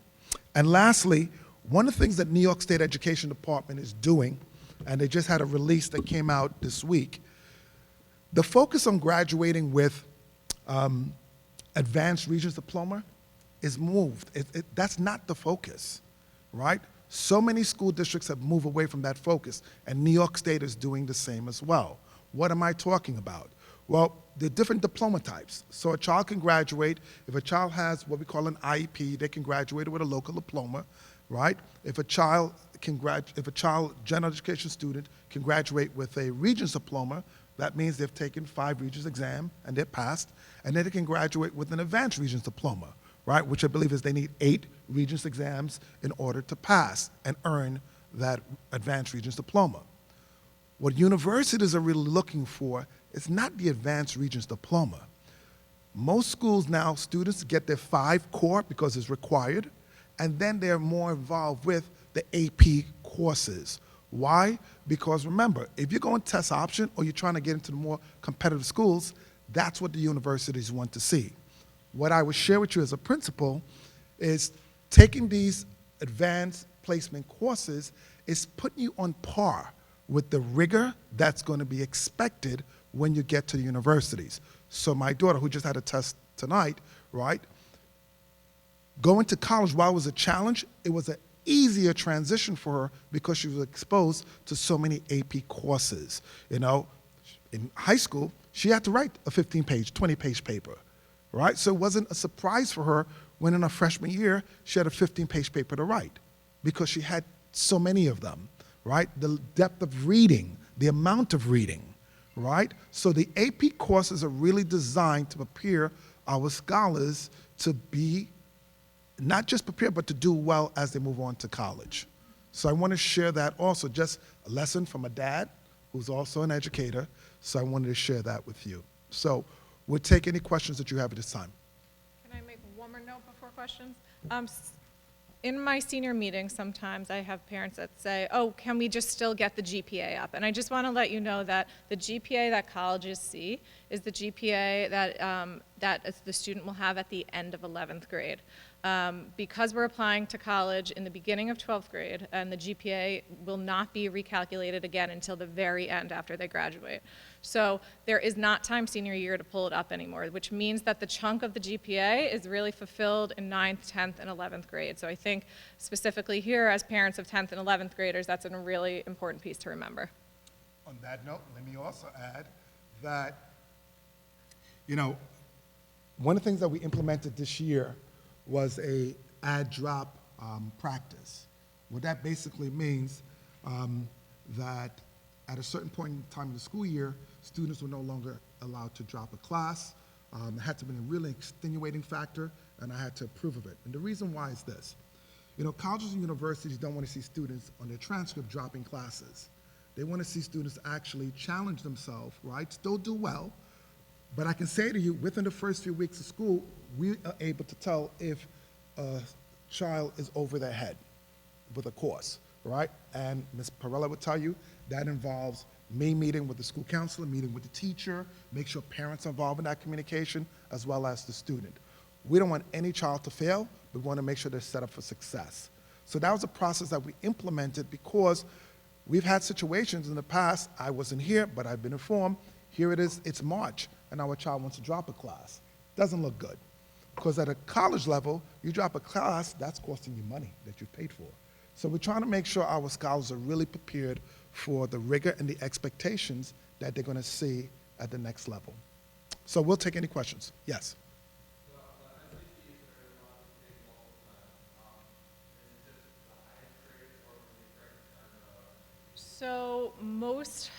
And lastly, one of the things that New York State Education Department is doing, and they just had a release that came out this week, the focus on graduating with advanced Regents diploma is moved. That's not the focus, right? So many school districts have moved away from that focus, and New York State is doing the same as well. What am I talking about? Well, there are different diploma types. So a child can graduate, if a child has what we call an IEP, they can graduate with a local diploma, right? If a child general education student can graduate with a Regents diploma, that means they've taken 5 Regents exam and they're passed, and then they can graduate with an advanced Regents diploma, right? Which I believe is they need 8 Regents exams in order to pass and earn that advanced Regents diploma. What universities are really looking for is not the advanced Regents diploma. Most schools now, students get their 5 core because it's required, and then they're more involved with the AP courses. Why? Because remember, if you're going test option or you're trying to get into the more competitive schools, that's what the universities want to see. What I would share with you as a principal is taking these advanced placement courses is putting you on par with the rigor that's going to be expected when you get to the universities. So my daughter, who just had a test tonight, right, going to college, while it was a challenge, it was an easier transition for her because she was exposed to so many AP courses. You know, in high school, she had to write a 15-page, 20-page paper, right? So it wasn't a surprise for her when in her freshman year, she had a 15-page paper to write because she had so many of them, right? The depth of reading, the amount of reading, right? So the AP courses are really designed to prepare our scholars to be not just prepared, but to do well as they move on to college. So I want to share that also, just a lesson from a dad who's also an educator, so I wanted to share that with you. So we'll take any questions that you have at this time. Can I make one more note before questions? In my senior meetings, sometimes I have parents that say, oh, can we just still get the GPA up? And I just want to let you know that the GPA that colleges see is the GPA that the student will have at the end of 11th grade. Because we're applying to college in the beginning of 12th grade, and the GPA will not be recalculated again until the very end after they graduate. So there is not time senior year to pull it up anymore, which means that the chunk of the GPA is really fulfilled in 9th, 10th, and 11th grade. So I think specifically here, as parents of 10th and 11th graders, that's a really important piece to remember. On that note, let me also add that, you know, one of the things that we implemented this year was a add-drop practice. What that basically means that at a certain point in time in the school year, students were no longer allowed to drop a class. It had to be a really extenuating factor, and I had to approve of it. And the reason why is this. You know, colleges and universities don't want to see students on their transcript dropping classes. They want to see students actually challenge themselves, right? Still do well. But I can say to you, within the first few weeks of school, we are able to tell if a child is over their head with a course, right? And Ms. Perella would tell you that involves me meeting with the school counselor, meeting with the teacher, make sure parents are involved in that communication, as well as the student. We don't want any child to fail, but we want to make sure they're set up for success. So that was a process that we implemented because we've had situations in the past, I wasn't here, but I've been informed, here it is, it's March, and our child wants to drop a class. Doesn't look good. Because at a college level, you drop a class, that's costing you money that you paid for. So we're trying to make sure our scholars are really prepared for the rigor and the expectations that they're going to see at the next level. So we'll take any questions. Yes? So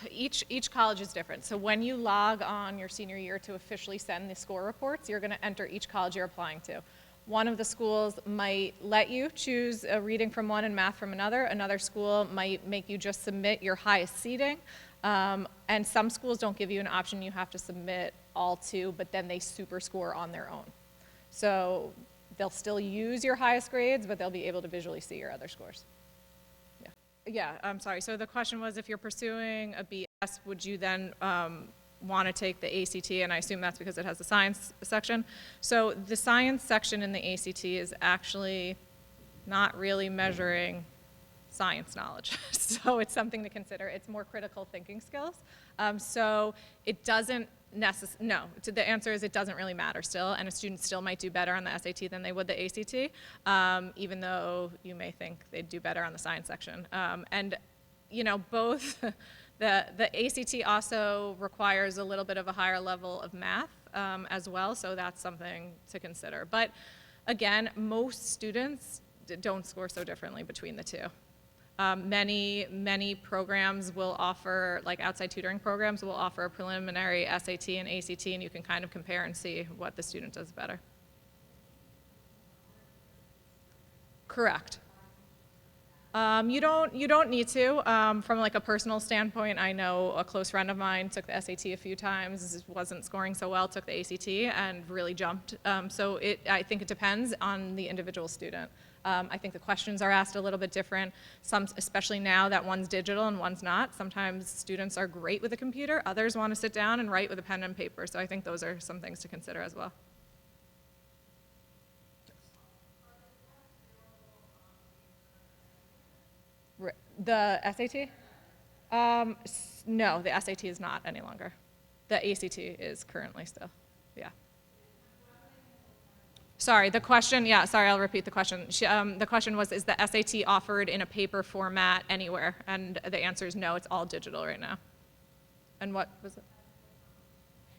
each college is different. So when you log on your senior year to officially send the score reports, you're going to enter each college you're applying to. One of the schools might let you choose a reading from one and math from another. Another school might make you just submit your highest seating. And some schools don't give you an option. You have to submit all two, but then they super score on their own. So they'll still use your highest grades, but they'll be able to visually see your other scores. Yeah, I'm sorry. So the question was, if you're pursuing a BS, would you then want to take the ACT? And I assume that's because it has the science section. So the science section in the ACT is actually not really measuring science knowledge. So it's something to consider. It's more critical thinking skills. So it doesn't no, the answer is it doesn't really matter still, and a student still might do better on the SAT than they would the ACT, even though you may think they'd do better on the science section. And you know, both, the ACT also requires a little bit of a higher level of math as well, so that's something to consider. But again, most students don't score so differently between the two. Many programs will offer, like outside tutoring programs, will offer a preliminary SAT and ACT, and you can kind of compare and see what the student does better. Correct. You don't need to. From like a personal standpoint, I know a close friend of mine took the SAT a few times, wasn't scoring so well, took the ACT, and really jumped. So I think it depends on the individual student. I think the questions are asked a little bit different, especially now that one's digital and one's not. Sometimes students are great with a computer, others want to sit down and write with a pen and paper, so I think those are some things to consider as well. The SAT? No, the SAT is not any longer. The ACT is currently still, yeah. Sorry, the question, yeah, sorry, I'll repeat the question. The question was, is the SAT offered in a paper format anywhere? And the answer is no, it's all digital right now. And what was it?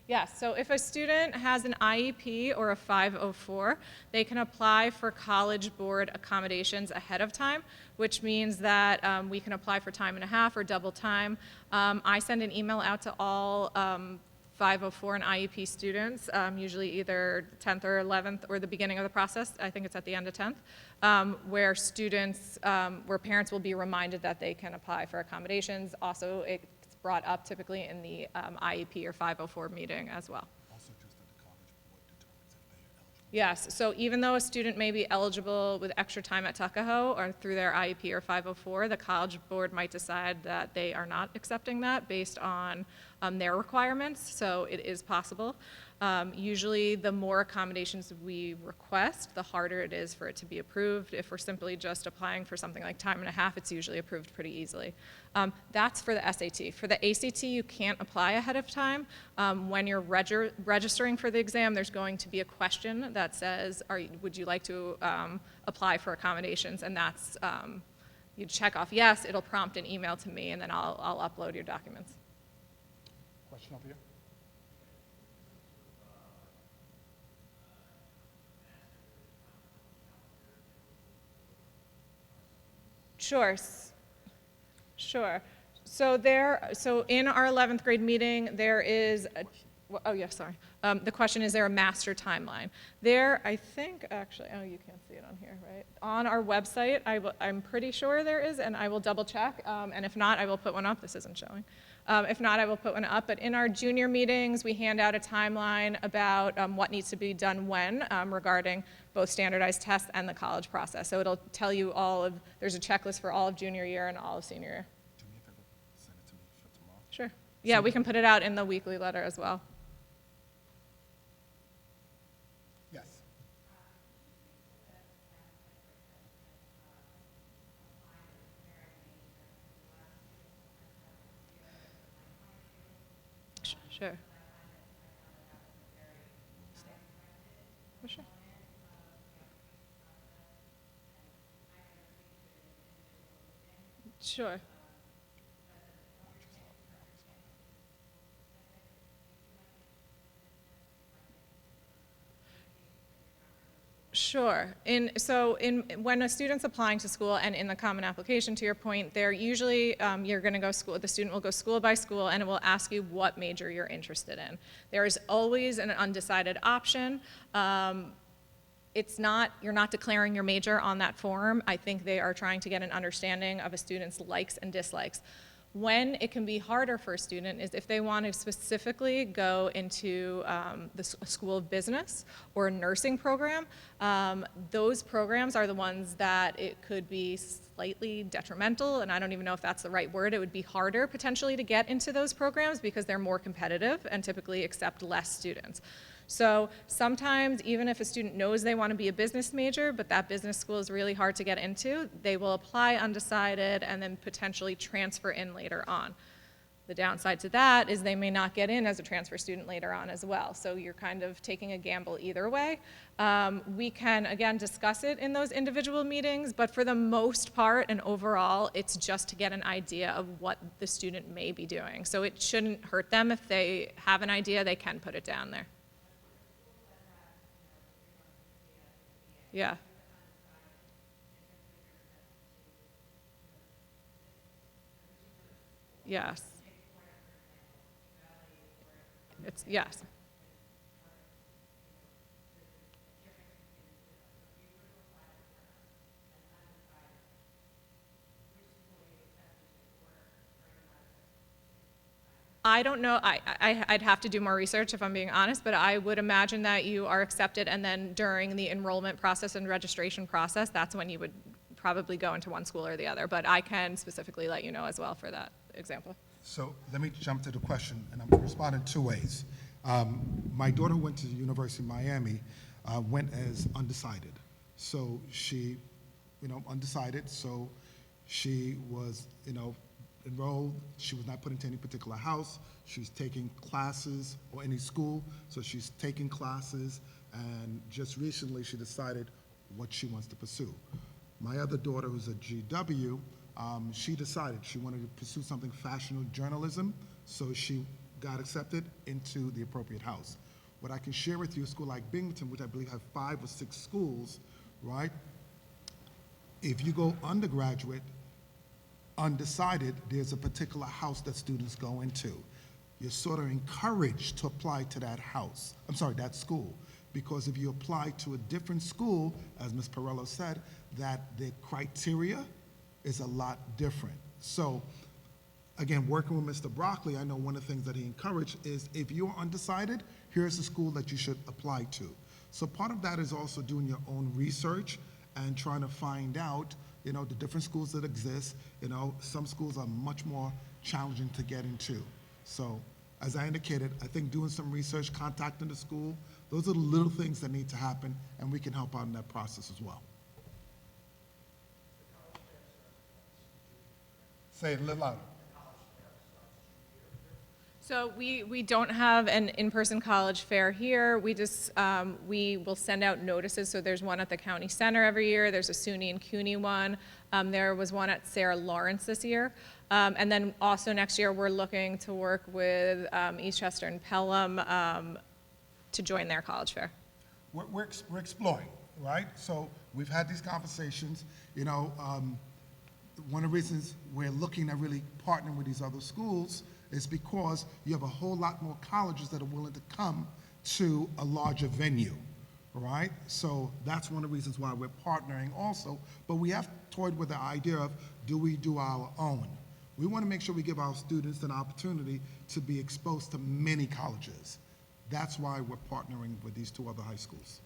Yes, so if a student has an IEP or a 504, they can apply for College Board accommodations ahead of time, which means that we can apply for time and a half or double time. I send an email out to all 504 and IEP students, usually either 10th or 11th or the beginning of the process. I think it's at the end of 10th, where parents will be reminded that they can apply for accommodations. Also, it's brought up typically in the IEP or 504 meeting as well. Also just that the College Board determines if they are eligible. Yes, so even though a student may be eligible with extra time at Tuckahoe or through their IEP or 504, the College Board might decide that they are not accepting that based on their requirements, so it is possible. Usually the more accommodations we request, the harder it is for it to be approved. If we're simply just applying for something like time and a half, it's usually approved pretty easily. That's for the SAT. For the ACT, you can't apply ahead of time. When you're registering for the exam, there's going to be a question that says, would you like to apply for accommodations? And that's, you check off yes, it'll prompt an email to me, and then I'll upload your documents. Question over here? Sure. Sure. So in our 11th grade meeting, there is, oh yeah, sorry. The question is there a master timeline? There, I think, actually, oh, you can't see it on here, right? On our website, I'm pretty sure there is, and I will double check. And if not, I will put one up. This isn't showing. If not, I will put one up. But in our junior meetings, we hand out a timeline about what needs to be done when regarding both standardized tests and the college process. So it'll tell you there's a checklist for all of junior year and all of senior year. Do me a favor, send it to me for tomorrow. Sure. Yeah, we can put it out in the weekly letter as well. Yes. Sure. For sure. Sure. Sure. When a student's applying to school and in the common application, to your point, they're usually, you're going to go school, the student will go school by school and it will ask you what major you're interested in. There is always an undecided option. You're not declaring your major on that form. I think they are trying to get an understanding of a student's likes and dislikes. When it can be harder for a student is if they want to specifically go into a school of business or a nursing program. Those programs are the ones that it could be slightly detrimental, and I don't even know if that's the right word. It would be harder potentially to get into those programs because they're more competitive and typically accept less students. So sometimes, even if a student knows they want to be a business major, but that business school is really hard to get into, they will apply undecided and then potentially transfer in later on. The downside to that is they may not get in as a transfer student later on as well. So you're kind of taking a gamble either way. We can, again, discuss it in those individual meetings, but for the most part and overall, it's just to get an idea of what the student may be doing. So it shouldn't hurt them. If they have an idea, they can put it down there. Yeah. Yes. Yes. I don't know, I'd have to do more research if I'm being honest, but I would imagine that you are accepted and then during the enrollment process and registration process, that's when you would probably go into one school or the other. But I can specifically let you know as well for that example. So let me jump to the question, and I'm going to respond in two ways. My daughter went to the University of Miami, went as undecided. So she, undecided, so she was, enrolled. She was not put into any particular house. She's taking classes or any school, so she's taking classes, and just recently she decided what she wants to pursue. My other daughter, who's a GW, she decided she wanted to pursue something fashion journalism, so she got accepted into the appropriate house. What I can share with you, a school like Binghamton, which I believe have 5 or 6 schools, right? If you go undergraduate, undecided, there's a particular house that students go into. You're sort of encouraged to apply to that house, that school, because if you apply to a different school, as Ms. Perello said, that the criteria is a lot different. So, again, working with Mr. Broccoli, I know one of the things that he encouraged is if you're undecided, here's the school that you should apply to. So part of that is also doing your own research and trying to find out the different schools that exist. Some schools are much more challenging to get into. So, as I indicated, I think doing some research, contacting the school, those are the little things that need to happen, and we can help out in that process as well. Say it a little louder. So we don't have an in-person college fair here. We just, we will send out notices. So there's one at the county center every year. There's a SUNY and CUNY one. There was one at Sarah Lawrence this year. And then also next year, we're looking to work with Eastchester and Pelham to join their college fair. We're exploring, right? So we've had these conversations. One of the reasons we're looking at really partnering with these other schools is because you have a whole lot more colleges that are willing to come to a larger venue, right? So that's one of the reasons why we're partnering also. But we have toyed with the idea of, do we do our own? We want to make sure we give our students an opportunity to be exposed to many colleges. That's why we're partnering with these 2 other high schools.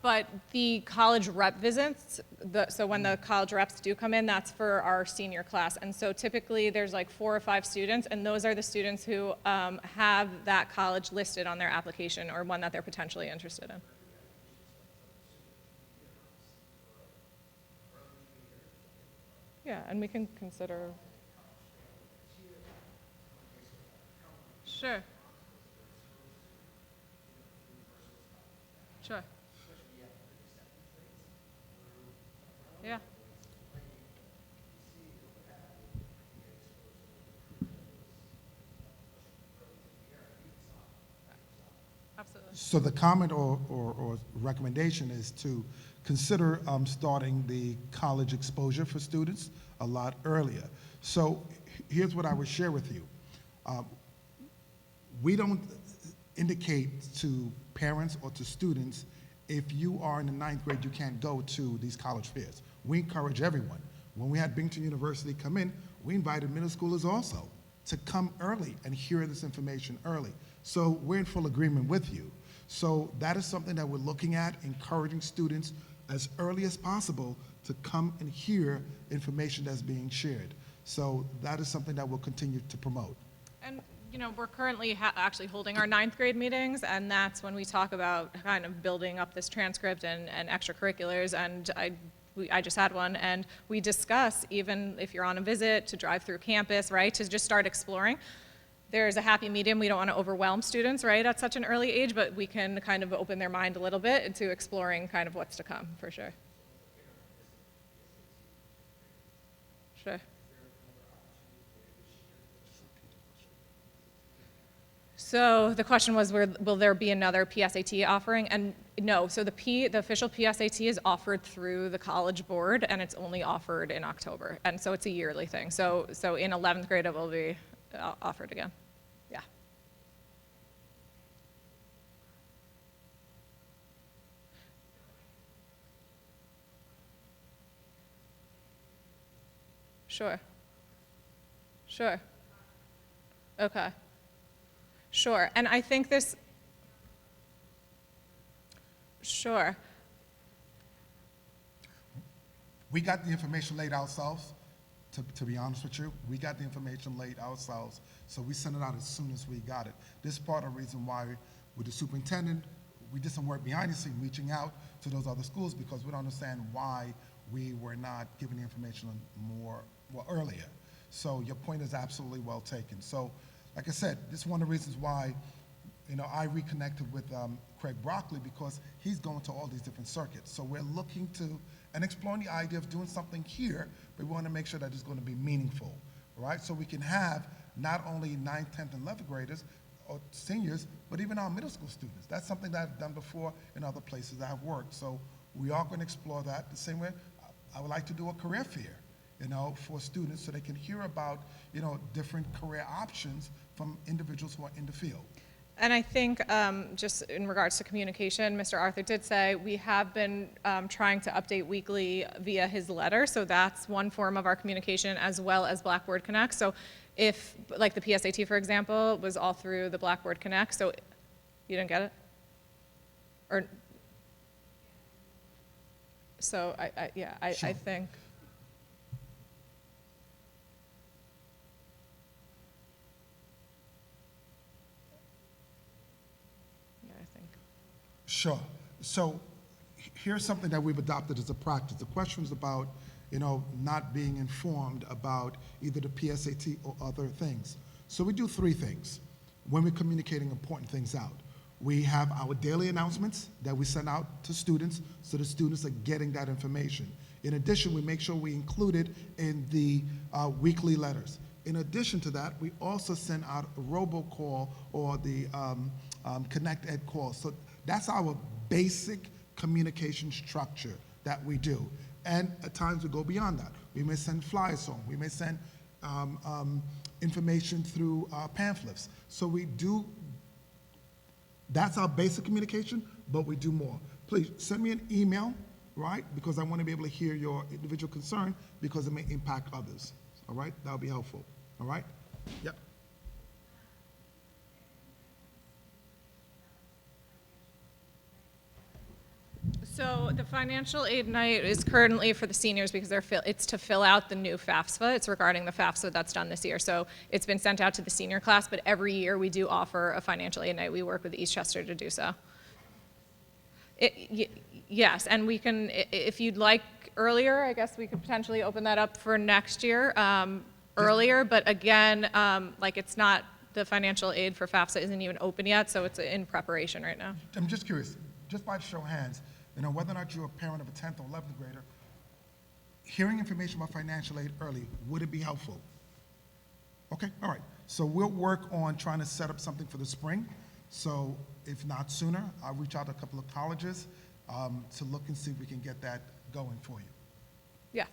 But the college rep visits, so when the college reps do come in, that's for our senior class. And so typically there's like 4 or 5 students, and those are the students who have that college listed on their application or one that they're potentially interested in. Yeah, and we can consider. Sure. Sure. Yeah. Absolutely. So the comment or recommendation is to consider starting the college exposure for students a lot earlier. So here's what I would share with you. We don't indicate to parents or to students, if you are in the 9th grade, you can't go to these college fairs. We encourage everyone. When we had Binghamton University come in, we invited middle schoolers also to come early and hear this information early. So we're in full agreement with you. So that is something that we're looking at, encouraging students as early as possible to come and hear information that's being shared. So that is something that we'll continue to promote. And, you know, we're currently actually holding our 9th grade meetings, and that's when we talk about kind of building up this transcript and extracurriculars, and I just had one, and we discuss, even if you're on a visit, to drive through campus, right, to just start exploring. There's a happy medium. We don't want to overwhelm students, right, at such an early age, but we can kind of open their mind a little bit into exploring kind of what's to come, for sure. Sure. So the question was, will there be another PSAT offering? And no, so the official PSAT is offered through the College Board, and it's only offered in October. And so it's a yearly thing. So in 11th grade, it will be offered again. Yeah. Sure. Sure. Okay. Sure, and I think this, sure. We got the information laid ourselves, to be honest with you. We got the information laid ourselves, so we sent it out as soon as we got it. This is part of the reason why, with the superintendent, we did some work behind the scene, reaching out to those other schools, because we don't understand why we were not given the information more earlier. So your point is absolutely well taken. So, like I said, this is one of the reasons why, you know, I reconnected with Craig Broccoli, because he's going to all these different circuits. So we're looking to and exploring the idea of doing something here, but we want to make sure that it's going to be meaningful, right? So we can have not only 9th, 10th, and 11th graders or seniors, but even our middle school students. That's something that I've done before in other places that I've worked. So we are going to explore that the same way. I would like to do a career fair, you know, for students, so they can hear about, you know, different career options from individuals who are in the field. And I think just in regards to communication, Mr. Arthur did say we have been trying to update weekly via his letter, so that's one form of our communication, as well as Blackboard Connect. So if, like the PSAT, for example, was all through the Blackboard Connect, so you didn't get it? Or, so I Sure. think. Sure. So here's something that we've adopted as a practice. The question's about, you know, not being informed about either the PSAT or other things. So we do three things when we're communicating important things out. We have our daily announcements that we send out to students, so the students are getting that information. In addition, we make sure we include it in the weekly letters. In addition to that, we also send out a robocall or the Connect Ed call. So that's our basic communication structure that we do. And at times we go beyond that. We may send flyers home. We may send information through pamphlets. So we do, that's our basic communication, but we do more. Please send me an email, right? Because I want to be able to hear your individual concern, because it may impact others. All right? That would be helpful. All right? Yep. So the financial aid night is currently for the seniors, because it's to fill out the new FAFSA. It's regarding the FAFSA that's done this year. So it's been sent out to the senior class, but every year we do offer a financial aid night. We work with Eastchester to do so. Yes, and we can, if you'd like earlier, I guess we could potentially open that up for next year earlier. But again, like, it's not, the financial aid for FAFSA isn't even open yet, so it's in preparation right now. I'm just curious, just by show of hands, you know, whether or not you're a parent of a 10th or 11th grader, hearing information about financial aid early, would it be helpful? Okay, all right. So we'll work on trying to set up something for the spring. So if not sooner, I'll reach out to a couple of colleges to look and see if we can get that going for you. Yeah.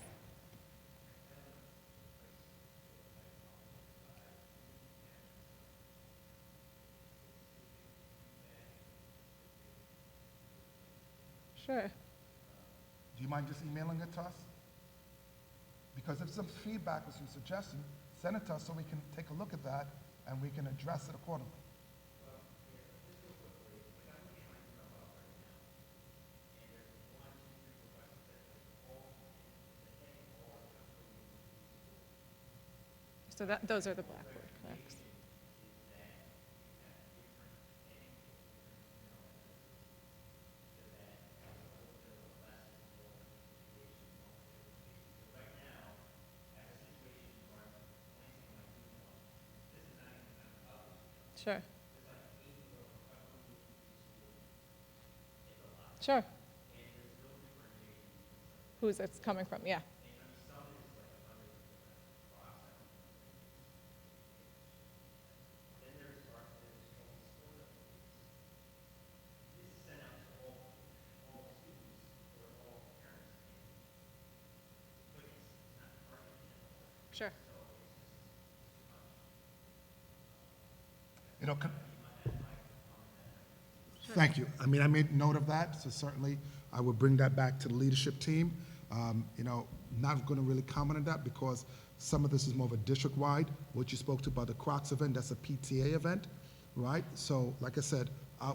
Sure. Do you mind just emailing it to us? Because if some feedback or some suggestion, send it to us so we can take a look at that and we can address it accordingly. So those are the Blackboard clicks. Sure. Sure. Who's it's coming from? Yeah. Sure. You know, thank you. I mean, I made note of that, so certainly I will bring that back to the leadership team. You know, not going to really comment on that because some of this is more of a district-wide. What you spoke to about the Crocs event, that's a PTA event, right? So, like I said, I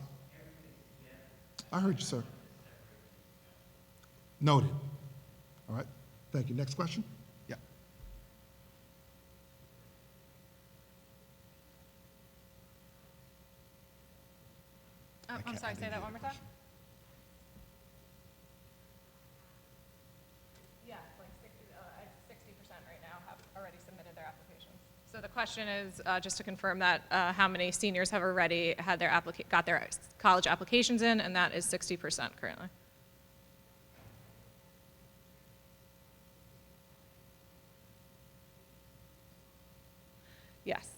heard you, sir. Noted. All right. Thank you. Next question? Yeah. I'm sorry, say that one more time? Yeah, it's like 60% right now have already submitted their applications. So the question is, just to confirm that, how many seniors have already had their got their college applications in, and that is 60% currently. Yes.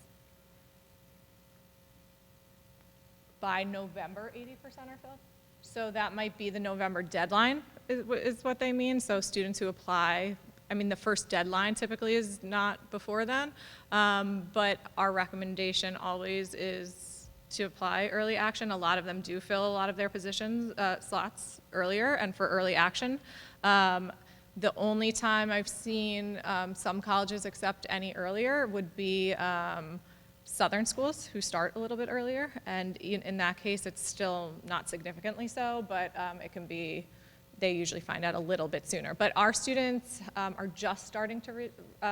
By November, 80% are filled. So that might be the November deadline, is what they mean. So students who apply, I mean, the first deadline typically is not before then, but our recommendation always is to apply early action. A lot of them do fill a lot of their positions, slots earlier and for early action. The only time I've seen some colleges accept any earlier would be Southern schools who start a little bit earlier, and in that case, it's still not significantly so, but it can be, they usually find out a little bit sooner. But our students are just starting to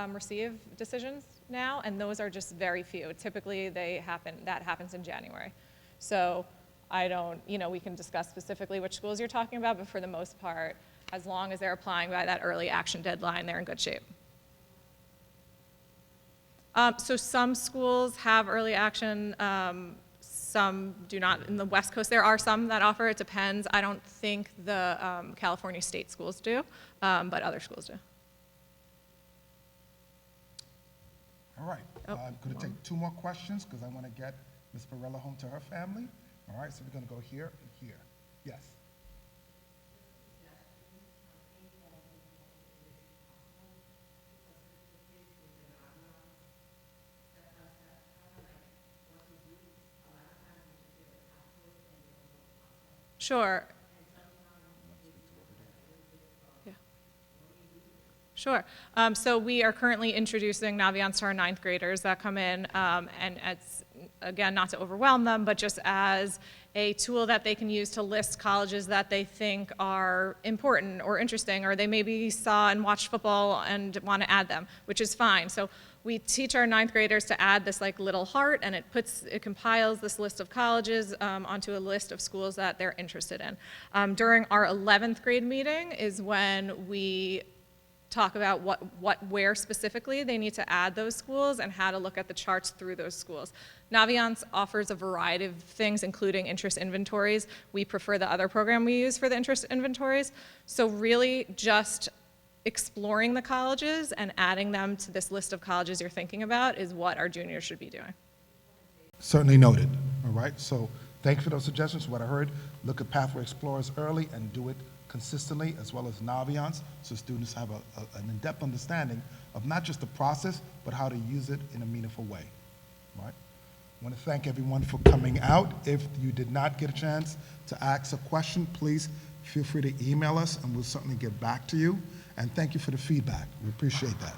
receive decisions now, and those are just very few. Typically, that happens in January. So I don't, we can discuss specifically which schools you're talking about, but for the most part, as long as they're applying by that early action deadline, they're in good shape. So some schools have early action, some do not. In the West Coast, there are some that offer. It depends. I don't think the California state schools do, but other schools do. All right. I'm going to take two more questions because I want to get Ms. Perella home to her family. All right, so we're going to go here and here. Yes. Sure. Yeah. Sure. So we are currently introducing Naviance to our 9th graders that come in, and it's, again, not to overwhelm them, but just as a tool that they can use to list colleges that they think are important or interesting, or they maybe saw and watched football and want to add them, which is fine. So we teach our 9th graders to add this like little heart, and it compiles this list of colleges onto a list of schools that they're interested in. During our 11th grade meeting is when we talk about where specifically they need to add those schools and how to look at the charts through those schools. Naviance offers a variety of things, including interest inventories. We prefer the other program we use for the interest inventories. So really just exploring the colleges and adding them to this list of colleges you're thinking about is what our juniors should be doing. Certainly noted. All right. So thank you for those suggestions. What I heard, look at Pathway Explorers early and do it consistently, as well as Naviance, so students have an in-depth understanding of not just the process, but how to use it in a meaningful way. Right? I want to thank everyone for coming out. If you did not get a chance to ask a question, please feel free to email us, and we'll certainly get back to you. And thank you for the feedback. We appreciate that.